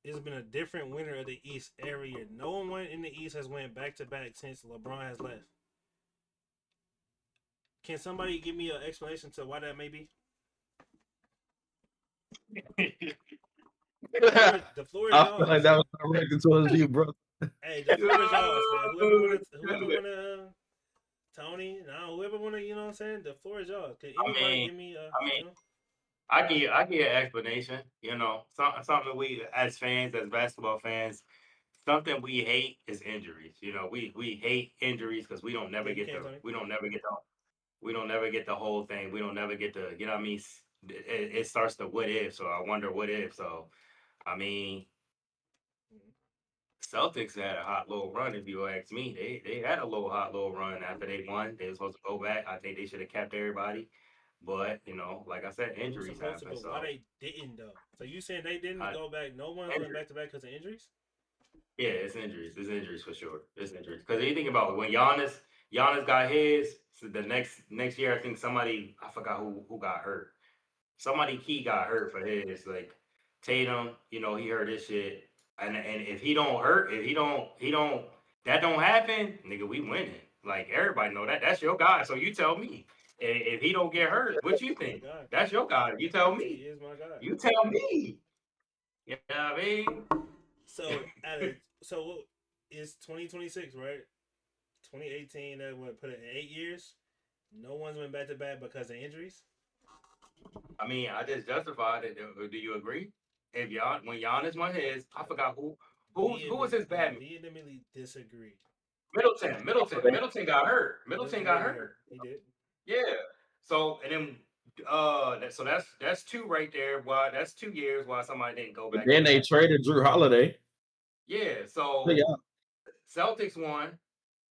it's been a different winner of the East every year. No one in the East has went back to back since LeBron has left. Can somebody give me an explanation to why that may be? The floor is I feel like yours. that was directed towards you, bro. Hey, the floor is yours, man. Whoever wanna, Tony, now whoever wanna, you know what I'm saying? The floor is yours. Can I anybody mean, give me I mean, you know? I give an explanation. Something we as fans, as basketball fans, something we hate is injuries. We hate injuries because Yeah, you can, Tony. we don't never get the whole thing. We don't never get the you know what I mean. It starts to what if. So I wonder what if. So I mean, Celtics had a hot little run. If you ask me, they had a little hot little run after they won. They were supposed to go back. I think they should have kept everybody. But like I said, They were injuries supposed to, happen. but why So they didn't though? So you saying they didn't I, go back? No one's went injuries. back to back because of injuries? Yeah, it's injuries. It's injuries for sure. It's injuries. Because you think about it, when Giannis got his, so the next year I think somebody I forgot who got hurt. Somebody key got hurt for his like Tatum. He hurt his shit. And if he don't that don't happen, nigga, we winning. Like everybody know that. That's your guy. So you tell me. If he don't get hurt, what you That's my think? guy. That's your guy. You tell He me. is my guy. You tell me. You know what I mean? So it's 2026, right? 2018 that would put it in 8 years. No one's went back to back because of injuries. I mean, I just justified it. Do you agree? If y'all, when Giannis won his, I forgot who was his I bad vehemently disagree. Middleton got hurt. Middleton Middleton got did get hurt. hurt. He did. Yeah. So and then so that's two right there. Why that's 2 years why somebody didn't go But back to then they back. traded Drew Holiday. Yeah. Yeah, So Celtics won.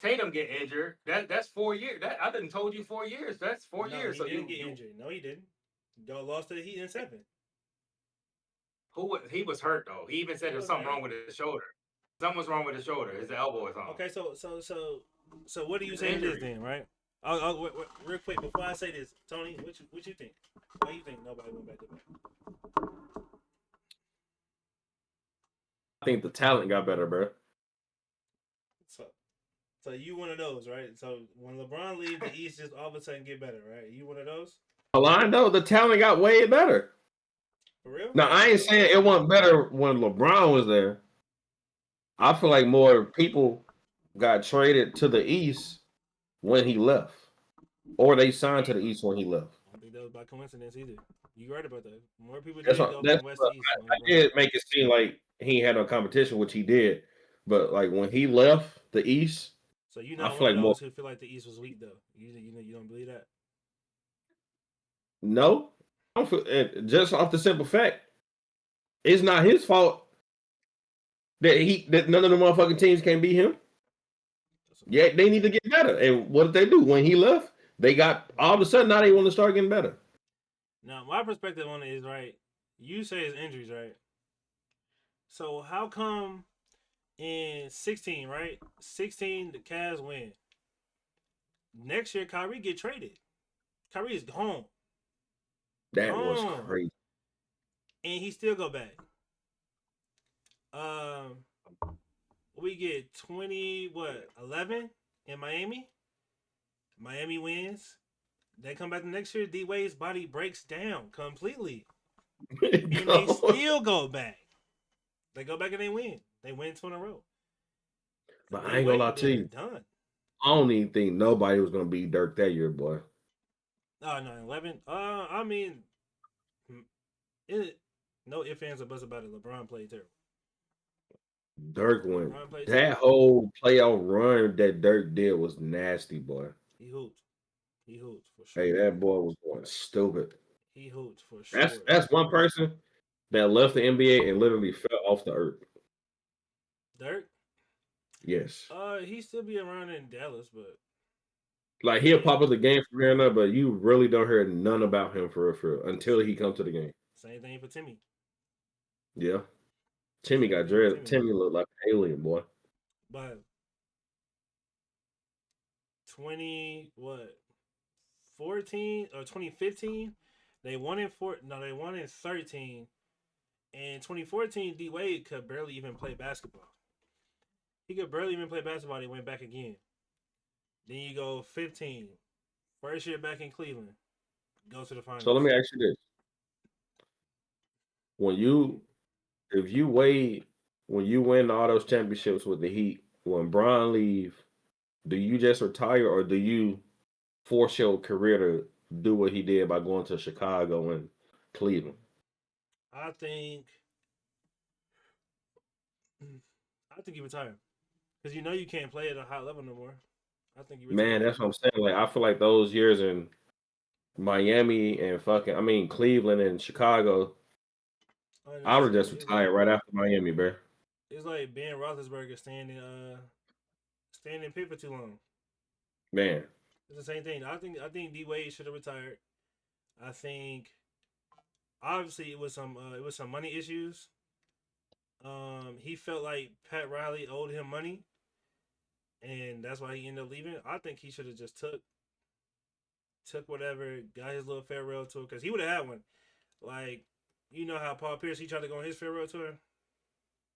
Tatum get injured. That's 4 years. That I didn't told you 4 years. That's four No, years. he So didn't you get you injured. No, he didn't. Dog lost to the Heat in 7. he was hurt though. He even said He there's wasn't something hurt. wrong with his shoulder. Something was wrong with his shoulder. His elbow or something. Okay, so what do you It's say to this injury. then, right? Real quick before I say this, Tony, what you think? Why you think nobody went back to back? I think the talent got better, bro. So, so you one of those, right? So when LeBron leaves, the East just all of a sudden get better, right? You one of those Orlando, the talent got way better. for real? Now I ain't saying it wasn't better when LeBron was there. I feel like more people got traded to the East when he left, or they signed to the East when he left. I don't think that was by coincidence either. You right about that. More people That's did what go that's from West to what East when I LeBron did left. make it seem like he had no competition, which he did. But like when he left the East, So you're I not one feel of like more those who feel like the East was weak though. You don't believe that. no. I don't feel, just off the simple fact, it's not his fault that none of the motherfucking teams can beat him. Yeah, they need to get better. And what did they do when he left? They got all of a sudden now they want to start getting better. Now my perspective on it is right. You say it's injuries, right? So how come in 16, right? 16 the Cavs win. Next year Kyrie get traded. Kyrie is gone. That was Gone. crazy. And he still go back. Um we get 11 in Miami. Miami wins. They come back the next year. D Wade's body breaks down completely, and they still go back. They go back and they win. They win 2 in a row. But I D ain't gonna lie Wade to been you. done. I don't even think nobody was gonna beat Dirk that year, boy. Oh no, 11. I mean, it, no ifs ands or buts about it. LeBron played terrible. Dirk went LeBron played that terrible. whole playoff run that Dirk did was nasty, boy. He hooped. He hooped for Hey, sure. that boy was going stupid. He hooped for That's sure. that's one person that left the NBA and literally fell off the earth. Dirk. Yes. He still be around in Dallas, but Like he'll Yeah. pop up the game from here and there, but you really don't hear none about him for real until he comes to the game. Same thing for Timmy. Yeah. Timmy Same got thing for dread. Timmy. Timmy looked like an alien, boy. But 20 what 14 or 2015, they won in four. No, they won in 13. In 2014, D Wade could barely even play basketball. He could barely even play basketball. They went back again. Then you go 15, first year back in Cleveland, go to the So let finals. me ask you this: when you, if you wait, when you win all those championships with the Heat, when Bron leave, do you just retire or do you force your career to do what he did by going to Chicago and Cleveland? I think, I think he retired because you know you can't play at a high level no more. I think he Man, retired. that's what I'm saying. Like I feel like those years in Miami and Cleveland and Chicago, I would just Unnecessary. retire right after Miami, bro. It's like Ben Roethlisberger staying in pit for too long. Man, It's the same thing. I think D Wade should have retired. I think obviously it was some money issues. He felt like Pat Riley owed him money, and that's why he ended up leaving. I think he should have just took whatever, got his little farewell tour because he would have had one. Like you know how Paul Pierce he tried to go on his farewell tour.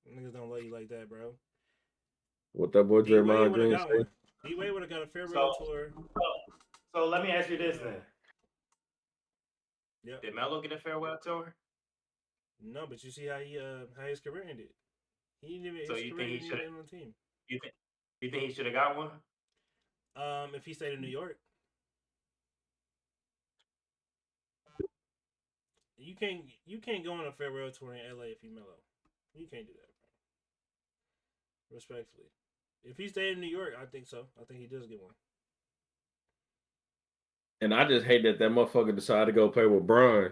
Niggas don't love you like that, bro. what that boy D Wade Draymond would have Green got say? one. D Wade would have got a farewell So, tour. so let me ask you this then: Uh, yep. Did Melo get a farewell tour? No, but you see how his career ended. He didn't even So his you career think he didn't should even have? end on the team. You think you think he should have got one? If he stayed in New York, you can't go on a farewell tour in LA if you mellow. You can't do that, bro. Respectfully. If he stayed in New York, I think so. I think he does get one. And I just hate that motherfucker decided to go play with Bron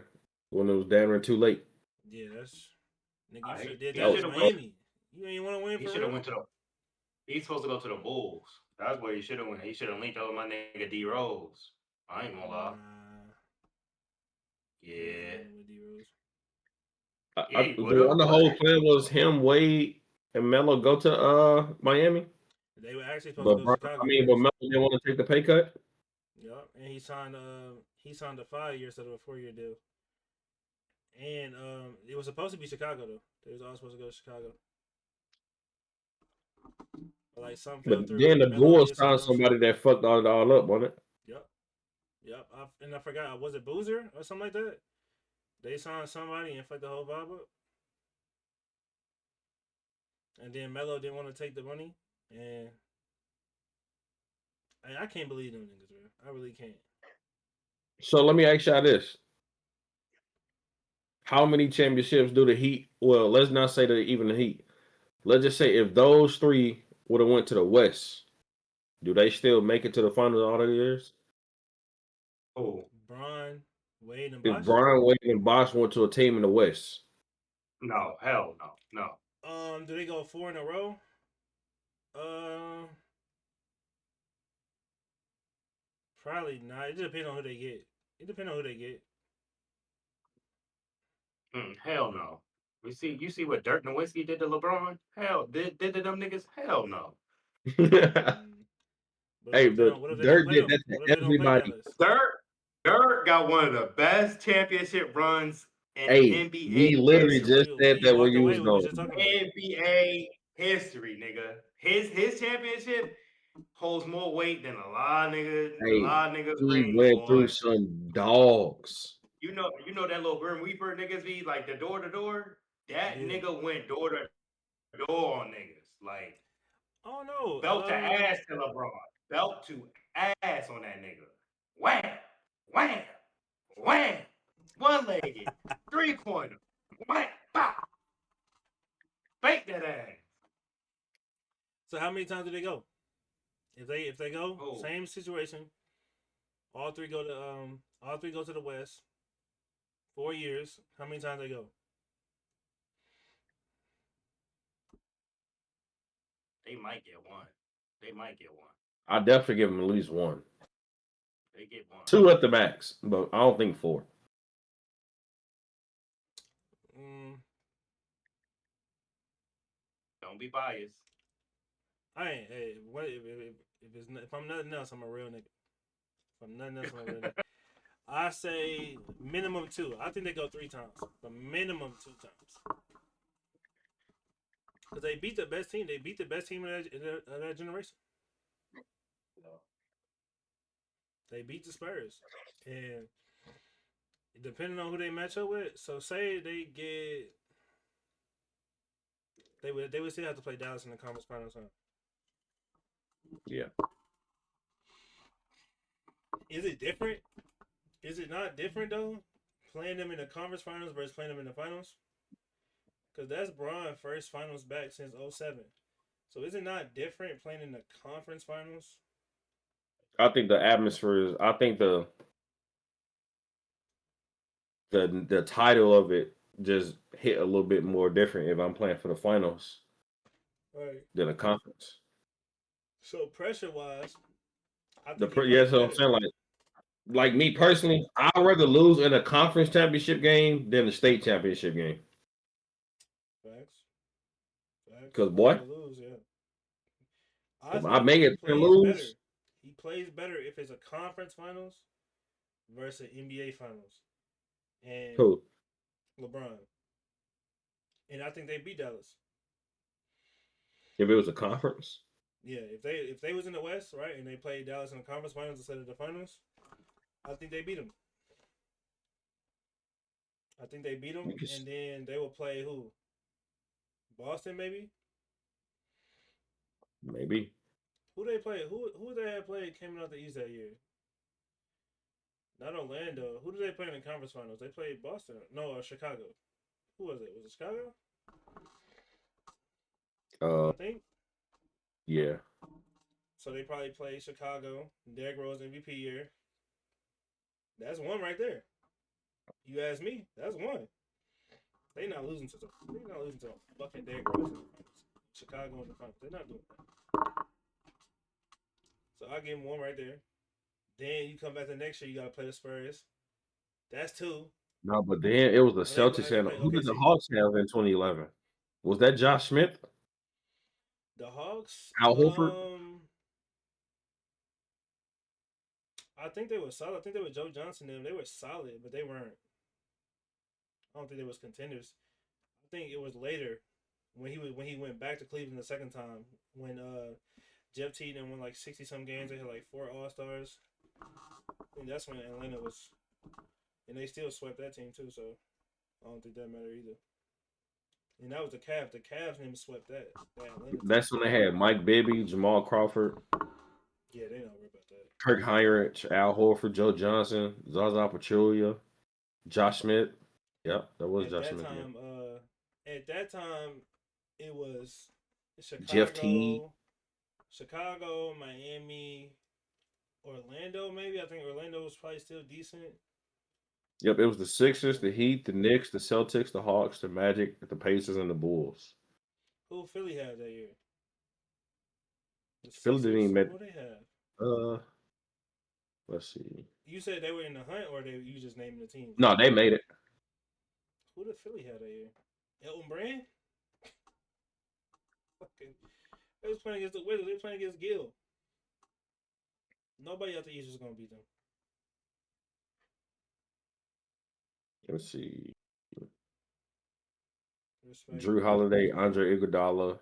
when it was damn near too late. Yeah, that's nigga. You should have did He That that was should with have went. Miami. You ain't want to win He for should have real. went to the. He's supposed to go to the Bulls. That's where he should have went. He should have linked up with my nigga D Rose. I ain't gonna lie. Nah, he wasn't Yeah, winning with D Rose. yeah, he would The have. one the whole plan was him, Wade, and Melo go to Miami, They were actually supposed to but go to Bron, Chicago but first. Melo didn't want to take the pay cut. Yep, and he signed a 5 year instead of a 4 year deal. And it was supposed to be Chicago though. They was all supposed to go to Chicago. But like something But fell through. then the Melo Bulls did some found dumb somebody shit. that fucked all up on it. Yep. Yep. And I forgot. Was it Boozer or something like that? They signed somebody and fucked the whole vibe up. And then Melo didn't want to take the money. And I can't believe them niggas, bro. I really can't. So let me ask y'all this: how many championships do the Heat? Well, let's not say that even the Heat. Let's just say if those three would have went to the West, do they still make it to the finals all the years? Oh Braun, Wade, and If Bosh. Brian Wade and Bosh went to a team in the West, no, hell no, no. Do they go 4 in a row? Uh, Probably not. It depends on who they get. It depends on who they get. Hell no. You see what Dirk Nowitzki did to LeBron? Hell, did to them niggas? Hell no. hey, Mm. But what if they the don't? What if they don't Dirk play did them? that What if to they don't play everybody. Dallas? Dirk got one of the best championship runs in Hey, NBA we literally When just history. you when said you that when walked you away, was we was going. just talking about it. NBA history, nigga. His championship holds more weight than a Hey, lot of niggas he rings, went through boy. some dogs. You know that little Grim Reaper niggas be like the door to door. That Yeah. nigga went door to door on niggas, like Oh no. belt to ass to LeBron, belt to ass on that nigga. Wham, wham, wham, one legged, 3-pointer, wham, bop, bake that ass. So how many times do they go? If they go, Oh, same situation. All three go to the West. 4 years. How many times they go? they might get one. They might get one. I definitely give him at least one. They get one. 2 at the max, but I don't think 4. Mm, Don't be biased. I ain't. Hey, what if I'm nothing else, I'm a real nigga. If I'm nothing else, I'm a real nigga. I say minimum 2. I think they go 3 times, but minimum 2 times. Because they beat the best team. They beat the best team of that generation. They beat the Spurs, and depending on who they match up with. So say they get, they would still have to play Dallas in the conference finals. Huh? Yeah. Is it different? Is it not different though? Playing them in the conference finals versus playing them in the finals? Because that's Braun first finals back since '07. So is it not different playing in the conference finals? I think the atmosphere is. I think the title of it just hit a little bit more different if I'm playing for the finals Right. than a conference. So pressure wise, I The think it yeah, plays so I'm better. saying like me personally, I'd rather lose in a conference championship game than the state championship game. Facts. Facts. Because I'd boy, rather lose, yeah. I if I think make he it and plays better. lose, He plays better if it's a conference finals versus NBA finals. And cool. LeBron. And I think they beat Dallas. If it was a conference, Yeah, if they was in the West, right, and they played Dallas in the conference finals instead of the finals, I think they beat them. I think they beat them, and then they will play who? Boston, maybe. maybe Who they play? Who they had played came out the East that year? Not Orlando. Who did they play in the conference finals? They played Boston. No, Chicago. Who was it? Was it Chicago? uh I think. yeah. So they probably played Chicago. Derrick Rose MVP year. That's one right there. You ask me, that's one. They not losing to fucking Derrick Rose in the finals. Chicago in the finals. They're not doing that. So I give them one right there. Then you come back the next year, you gotta play the Spurs. That's 2. No, but then it was the And Celtics they and play who did the OKC. Hawks have in 2011? Was that Josh Smith? The Hawks, Al Horford? I think they were solid. I think they were Joe Johnson and them. They were solid, but they weren't. I don't think they was contenders. I think it was later when he went back to Cleveland the second time when Jeff Teague won like 60 some games. They had like 4 All Stars. And that's when Atlanta was, and they still swept that team too. So I don't think that mattered either. And that was the Cavs. The Cavs never swept that Atlanta team. That's when they had Mike Bibby, Jamal Crawford, Yeah, they don't worry about that. Kirk Heinrich, Al Horford, Joe Johnson, Zaza Pachulia, Josh Smith. Yep, that was At Josh that Smith. Yeah. time, it was Jeff Teague. Chicago, Miami, Orlando. Maybe I think Orlando was probably still decent. Yep, it was the Sixers, the Heat, the Knicks, the Celtics, the Hawks, the Magic, the Pacers, and the Bulls. Who Philly had that year? The Philly didn't Sixers. even make. Who they have? Uh, let's see. You said they were in the hunt, or you just naming the teams? No, they made it. Who did Philly have that year? Elton Brand. Fucking. They was playing against the Wizards. They were playing against Gill. Nobody out the East was gonna beat them. Let's see. Respect. Drew Holiday, Andre Iguodala,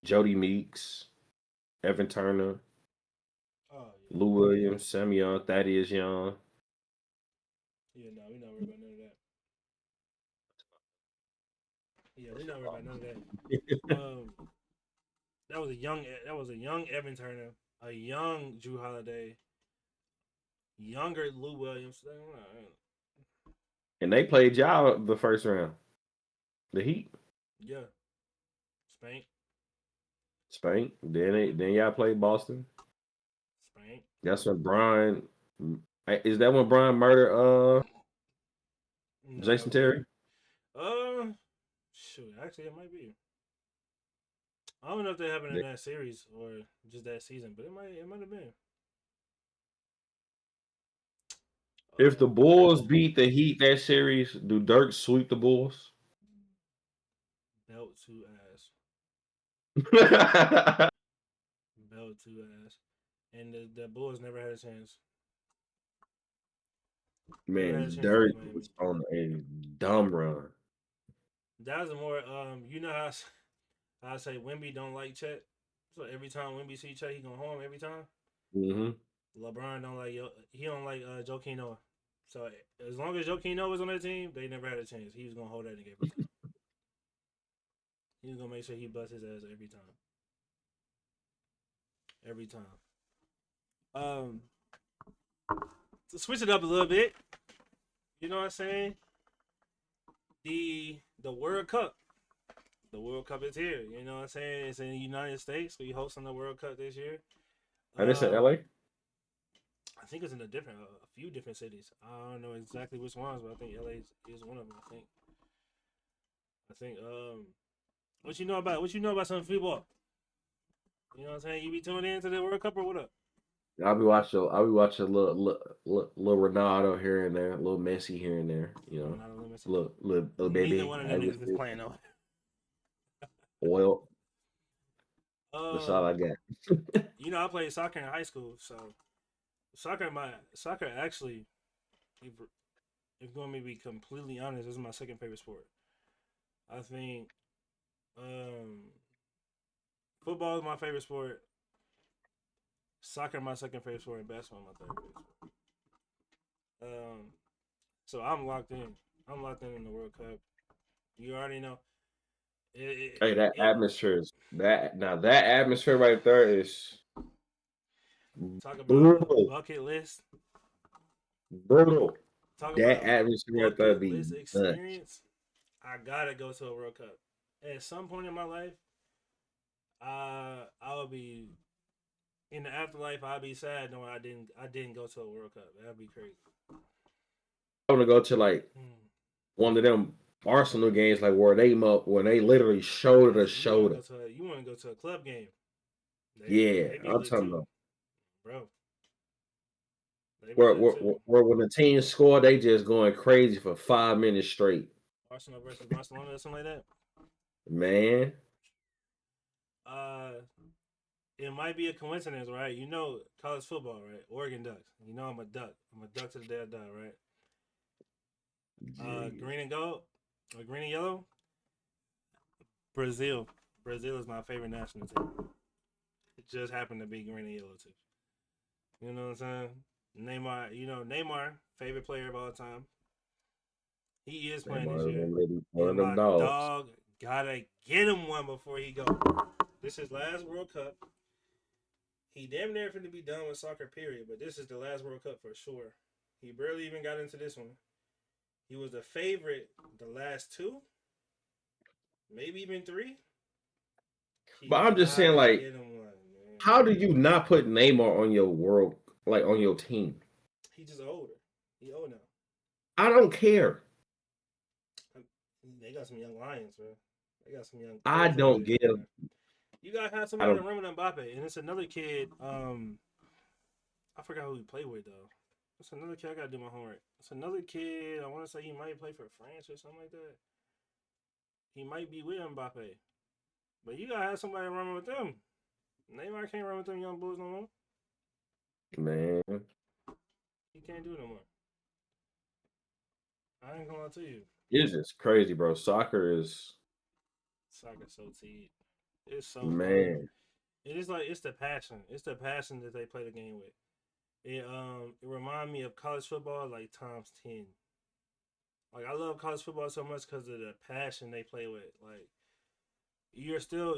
Jody Meeks, Evan Turner, Oh yeah. Lou Williams, Sam Young, Thaddeus Young. Yeah, no, we're not worried about none of that. Yeah, we're not worried about none of that. That was a young Evan Turner, a young Drew Holiday, younger Lou Williams. And they played y'all the first round. The Heat. Yeah, Spank, Spain. Then y'all played Boston. Spank. That's when Brian. Is that when Brian murdered No, that Jason was later. Terry? Shoot, actually, it might be. I don't know if that happened in that series or just that season, but it might have been. If the Bulls beat the Heat that series, do Dirk sweep the Bulls? Belt to ass. Belt to ass. And the Bulls never had a chance. Never had a Man, chance Dirk against Miami. was on a dumb run. That was more you know how I say Wemby don't like Chet. So every time Wemby see Chet, he go home every time. Mm-hmm. LeBron don't like he don't like Joakim Noah. So as long as Joakim Noah was on that team, they never had a chance. He was gonna hold that nigga every time. He was gonna make sure he busts his ass every time. Every time. To switch it up a little bit, you know what I'm saying? The World Cup. The World Cup is here. You know what I'm saying? It's in the United States. We hosting the World Cup this year. And it's in LA? I think it's in a few different cities. I don't know exactly which ones, but I think LA is one of them. I think. What you know about some football? You know what I'm saying? You be tuning in to the World Cup or what up? I'll be watching little Ronaldo here and there, a little Messi here and there, you know. Not a limit. Little baby. Neither one of them niggas is playing though. Oil. That's all I got. You know, I played soccer in high school, so soccer actually, if you want me to be completely honest, this is my second favorite sport. I think football is my favorite sport. Soccer my second favorite sport, and basketball my third favorite sport. So I'm locked in. I'm locked in the World Cup. You already know. That atmosphere is that atmosphere right there is talk about brutal. bucket list. Brutal. Talk That about atmosphere right there bucket be list nuts. experience. I gotta go to a World Cup. At some point in my life, I will be in the afterlife. I'll be sad knowing I didn't go to a World Cup. That'd be crazy. I want to go to like one of them Arsenal games, like where they literally shoulder to shoulder. You want to go to a club game? They I'm talking about, bro. Where when the team score, they just going crazy for 5 minutes straight. Arsenal versus Barcelona or something like that. Man. It might be a coincidence, right? You know, college football, right? Oregon Ducks. You know, I'm a duck. I'm a duck to the day I die, right? Green and gold, or green and yellow. Brazil. Brazil is my favorite national team. It just happened to be green and yellow too. You know what I'm saying? Neymar, favorite player of all time. He is playing this year. One of them dog gotta get him one before he go. This is last World Cup. He damn near finna be done with soccer, period. But this is the last World Cup for sure. He barely even got into this one. He was the favorite the last two, maybe even three. But I'm just saying, like, how do you not put Neymar on your on your team? He's just older. He old now. I don't care. They got some young lions, bro. They got some young. I don't get him. You gotta have somebody to run with Mbappe, and it's another kid. I forgot who he played with though. It's another kid. I gotta do my homework. It's another kid. I want to say he might play for France or something like that. He might be with Mbappe, but you gotta have somebody running with them. Neymar can't run with them young boys no more. Man, he can't do it no more. I ain't gonna lie to you. It's just crazy, bro. Soccer so teed. It's so man. Fun. It is like it's the passion. It's the passion that they play the game with. It reminds me of college football like times 10. Like I love college football so much because of the passion they play with. Like you're still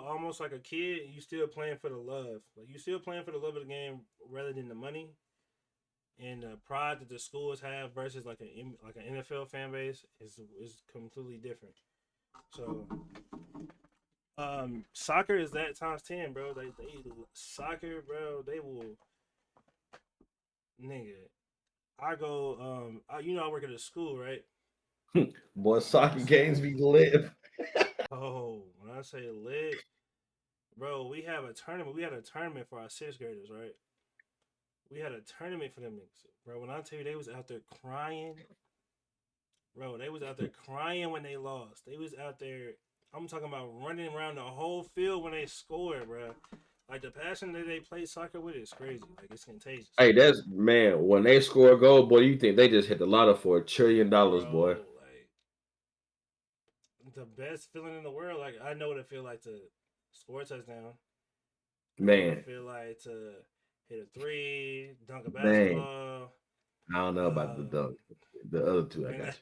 almost like a kid. You still playing for the love. Like you still playing for the love of the game rather than the money and the pride that the schools have versus like an NFL fan base is completely different. So soccer is that times 10, bro. They soccer, bro. They will, nigga. I go, I work at a school, right? Boy, soccer games be lit. Oh, when I say lit, bro, we have a tournament. We had a tournament for our 6th graders, right? We had a tournament for them niggas. bro. When I tell you they was out there crying, bro, they was out there crying when they lost. They was out there. I'm talking about running around the whole field when they scored, bro. Like the passion that they play soccer with is crazy. Like it's contagious, Hey, that's man. When they score a goal, boy, you think they just hit the lotto for $1 trillion, boy. bro. Like the best feeling in the world. Like I know what it feel like to score a touchdown. I know what it Man, feel like to hit a three, dunk a man. basketball. I don't know about the Uh, dunk. The other two, I win, got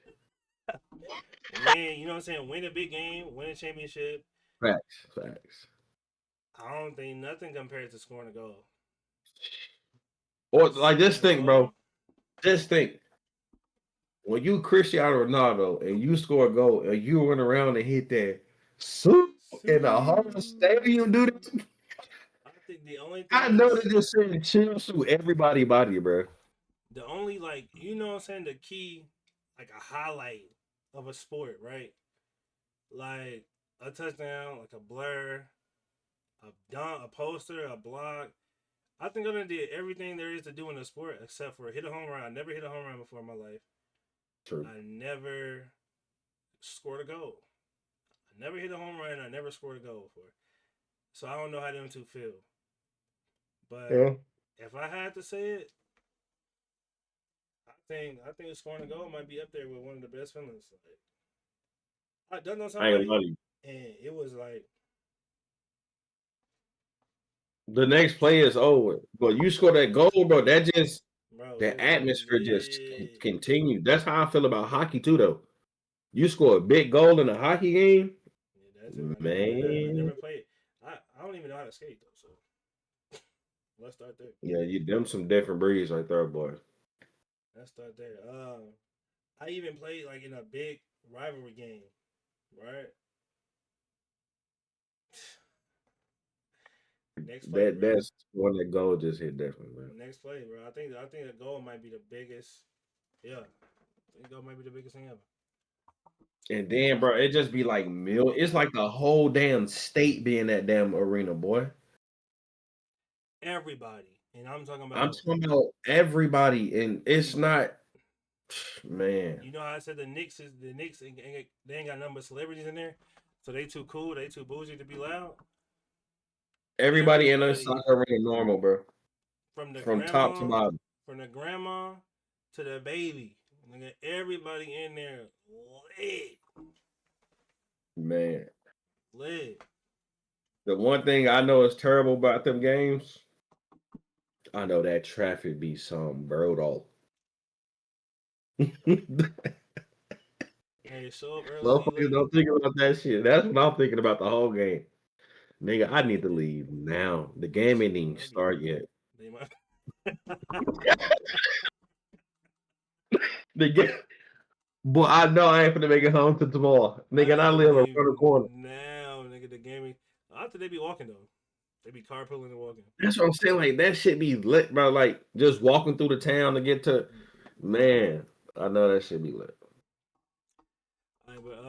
win. You know what I'm saying? Win a big game, win a championship. you. Facts, facts. I don't think nothing compared to scoring a goal. Or like, Scoring just a think, goal. bro. Just think. When you Cristiano Ronaldo and you score a goal and you run around and hit that soup in the whole stadium, dude. I think the only I thing know that's they just saying chill through everybody body, bro. the only like you know what I'm saying the key like a highlight of a sport, right? Like a touchdown, like a blur, a dunk, a poster, a block. I think I done did everything there is to do in a sport except for hit a home run. I never hit a home run before in my life. True. I never scored a goal. I never hit a home run. I never scored a goal before. So I don't know how them two feel. But Yeah. if I had to say it, I think scoring a goal might be up there with one of the best feelings. Like, I done on I ain't gonna lie somebody, to you. and it was like, The next play is over. But you score that goal, bro. That just bro, the it was atmosphere just lit. continued. That's how I feel about hockey too, though. You score a big goal in a hockey game, Yeah, that's it. I never did that. I man. never played. I don't even know how to skate though. So let's start there. Yeah, you them some different breeds right there, boy. Let's start there. I even played like in a big rivalry game, right? Next play, That bro. that's when that goal just hit different, man. Next play, bro. I think the goal might be the biggest. Yeah, I think the goal might be the biggest thing ever. And then, bro, it just be like it's like the whole damn state be in that damn arena, boy. Everybody, and I'm talking I'm about. talking about everybody, and it's not, man. You know how I said the Knicks they ain't got none but celebrities in there, so they too cool, they too bougie to be loud. Everybody in a Everybody soccer arena normal, bro. from the From top to grandma, bottom, from the grandma to the baby, nigga, everybody in there lit, man. lit. The one thing I know is terrible about them games, I know that traffic be some bro. Hey, show up early, leave Motherfuckers late. don't think about that shit. That's what I'm thinking about the whole game. Nigga, I need to They, leave now. The game shit, ain't they even might be. start yet. They might. The game, boy, I know I ain't finna make it home till tomorrow. I Nigga, and need I to live around leave the corner. now, nigga. The gaming. I think they be walking though. They be carpooling and walking. That's what I'm saying. Like that shit be lit, bro. Like just walking through the town to get to, man. I know that shit be lit. But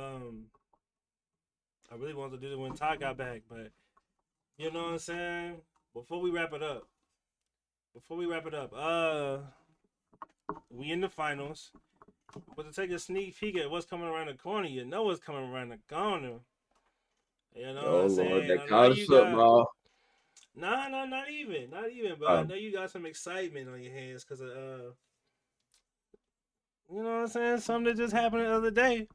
I really wanted to do it when Ty got back, but you know what I'm saying. Before we wrap it up, we in the finals. But to take a sneak peek at what's coming around the corner, you know what's coming around the corner. You know what Oh I'm Lord, saying? that I know college you got football. nah, nah, not even. But I Um, know you got some excitement on your hands because of you know what I'm saying? Something that just happened the other day.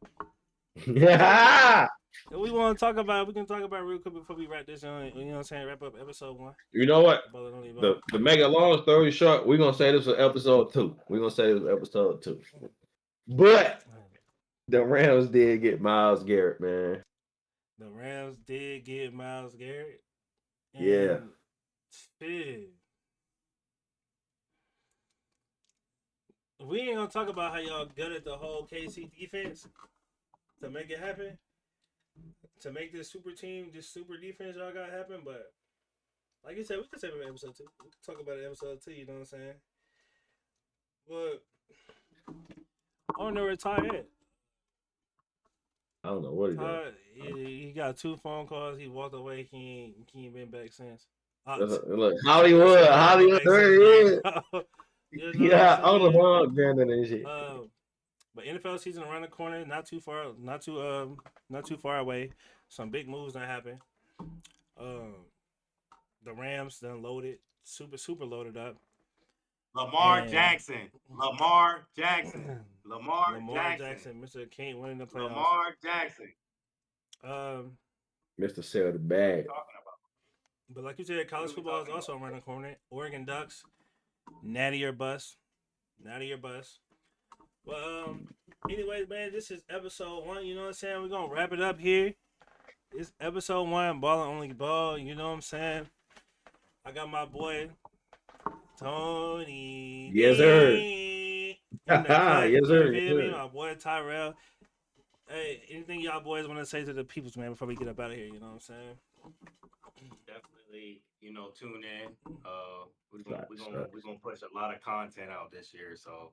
yeah. That we want to talk about. We can talk about real quick before we wrap this on. You know what I'm saying? Wrap up episode 1. You know what? Ball only ball. The make a long story short, we're gonna say this was episode 2. We're gonna say this was episode 2. But the Rams did get Miles Garrett, man. The Rams did get Miles Garrett, Yeah. and shit, we ain't gonna talk about how y'all gutted the whole KC defense to make it happen, to make this super team, this super defense y'all got happen. But like you said, we can save it for episode 2. We can talk about it episode 2. You know what I'm saying? But I don't know where Ty at. I don't know what he doing. Ty, he got 2 phone calls. He walked away. He ain't been back since. Look, I was gonna say Hollywood, he ain't been Hollywood, back there since he game. is. You know what I'm Yeah, on the saying? ball, Brandon and shit. But NFL season around the corner, not too far away. Some big moves that happen. Um, the Rams done loaded, super loaded up, Lamar and Jackson. Lamar Jackson. Lamar Lamar Jackson. Jackson, Mr. King, winning the playoffs. Lamar Jackson. Um, Mr. Sell the What are we bag. talking about? but like you said, What college are we football is talking also about? around the corner. Oregon Ducks, natty or bust, natty or bust. Well, anyways, man, this is episode 1. You know what I'm saying? We're gonna wrap it up here. It's episode 1, ball and only ball. You know what I'm saying? I got my boy Tony Yes, sir. in the cut. Yes, You sir. Yes, feel me? sir. My boy Tyrell. Hey, anything y'all boys want to say to the peoples, man, before we get up out of here? You know what I'm saying? Definitely, tune in. We're gonna we're Facts, gonna we're facts. gonna push a lot of content out this year. So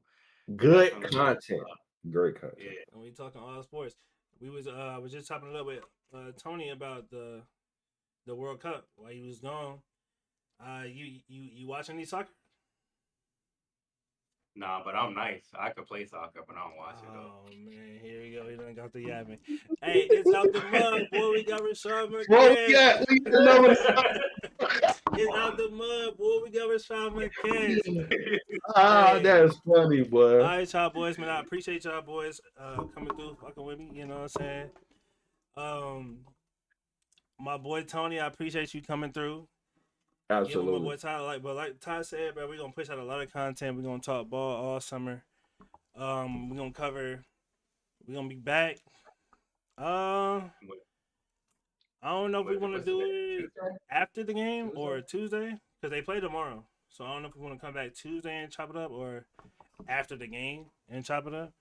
Good definitely, content. Great yeah. content. And we talking all sports. We was just talking a little bit Tony about the World Cup while he was gone. You watching any soccer? Nah, but I'm nice. I could play soccer, but I don't watch it though. Oh man, here we go. He done got the yapping. Hey, it's out the mud, boy. We got Rashad Well, McCants. we got another. It's out the mud, boy. We got Rashad McCants. Hey. That's funny, All boy. right, y'all boys, man. I appreciate y'all boys coming through, fucking with me. You know what I'm saying? Um, my boy Tony, I appreciate you coming through. Yeah, with my Absolutely. boy Ty, like Ty said, bro, we're gonna push out a lot of content. We're gonna talk ball all summer. We're gonna cover. We're gonna be back. Uh, I don't know if we want to What's the do day? it Tuesday? after the game Tuesday? or Tuesday because they play tomorrow. So I don't know if we want to come back Tuesday and chop it up or after the game and chop it up.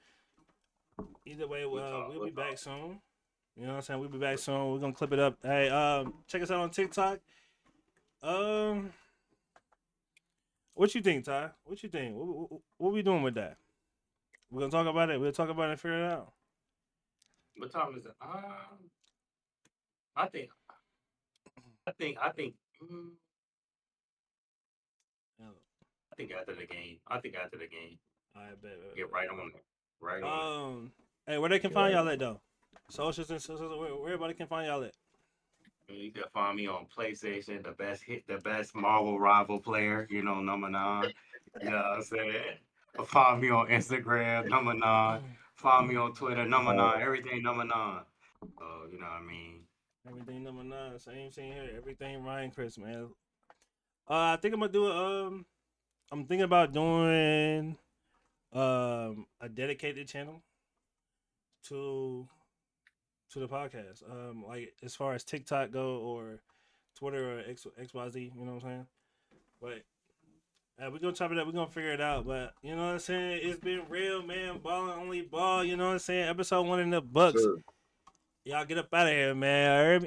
Either way, We'll talk. we'll We'll be back talk. soon. You know what I'm saying? We'll be back soon. We're gonna clip it up. Hey, check us out on TikTok. Um, what you think, Ty? What you think? What we doing with that? We're gonna talk about it. We'll talk about it and figure it out. What time is it? I think. I think. Yeah. I think after the game. I think after the game. I bet. Get right on it. Right on it. Hey, where they can Get find right y'all on at it. though? Socials and socials. Where everybody can find y'all at? You can find me on PlayStation, the best Marvel rival player, number 9. You know what I'm saying? Find me on Instagram, number 9. Find me on Twitter, number 9. Everything number 9. So, you know what I mean? Everything number 9. Same thing here. Everything Ryan Chris, man. I think I'm gonna do I'm thinking about doing a dedicated channel to the podcast. Like as far as TikTok go or Twitter or XYZ, you know what I'm saying? But we're gonna chop it up, we're gonna figure it out. But you know what I'm saying? It's been real, man. Ball and only ball, you know what I'm saying? Episode 1 in the books. Sir. Y'all get up out of here, man.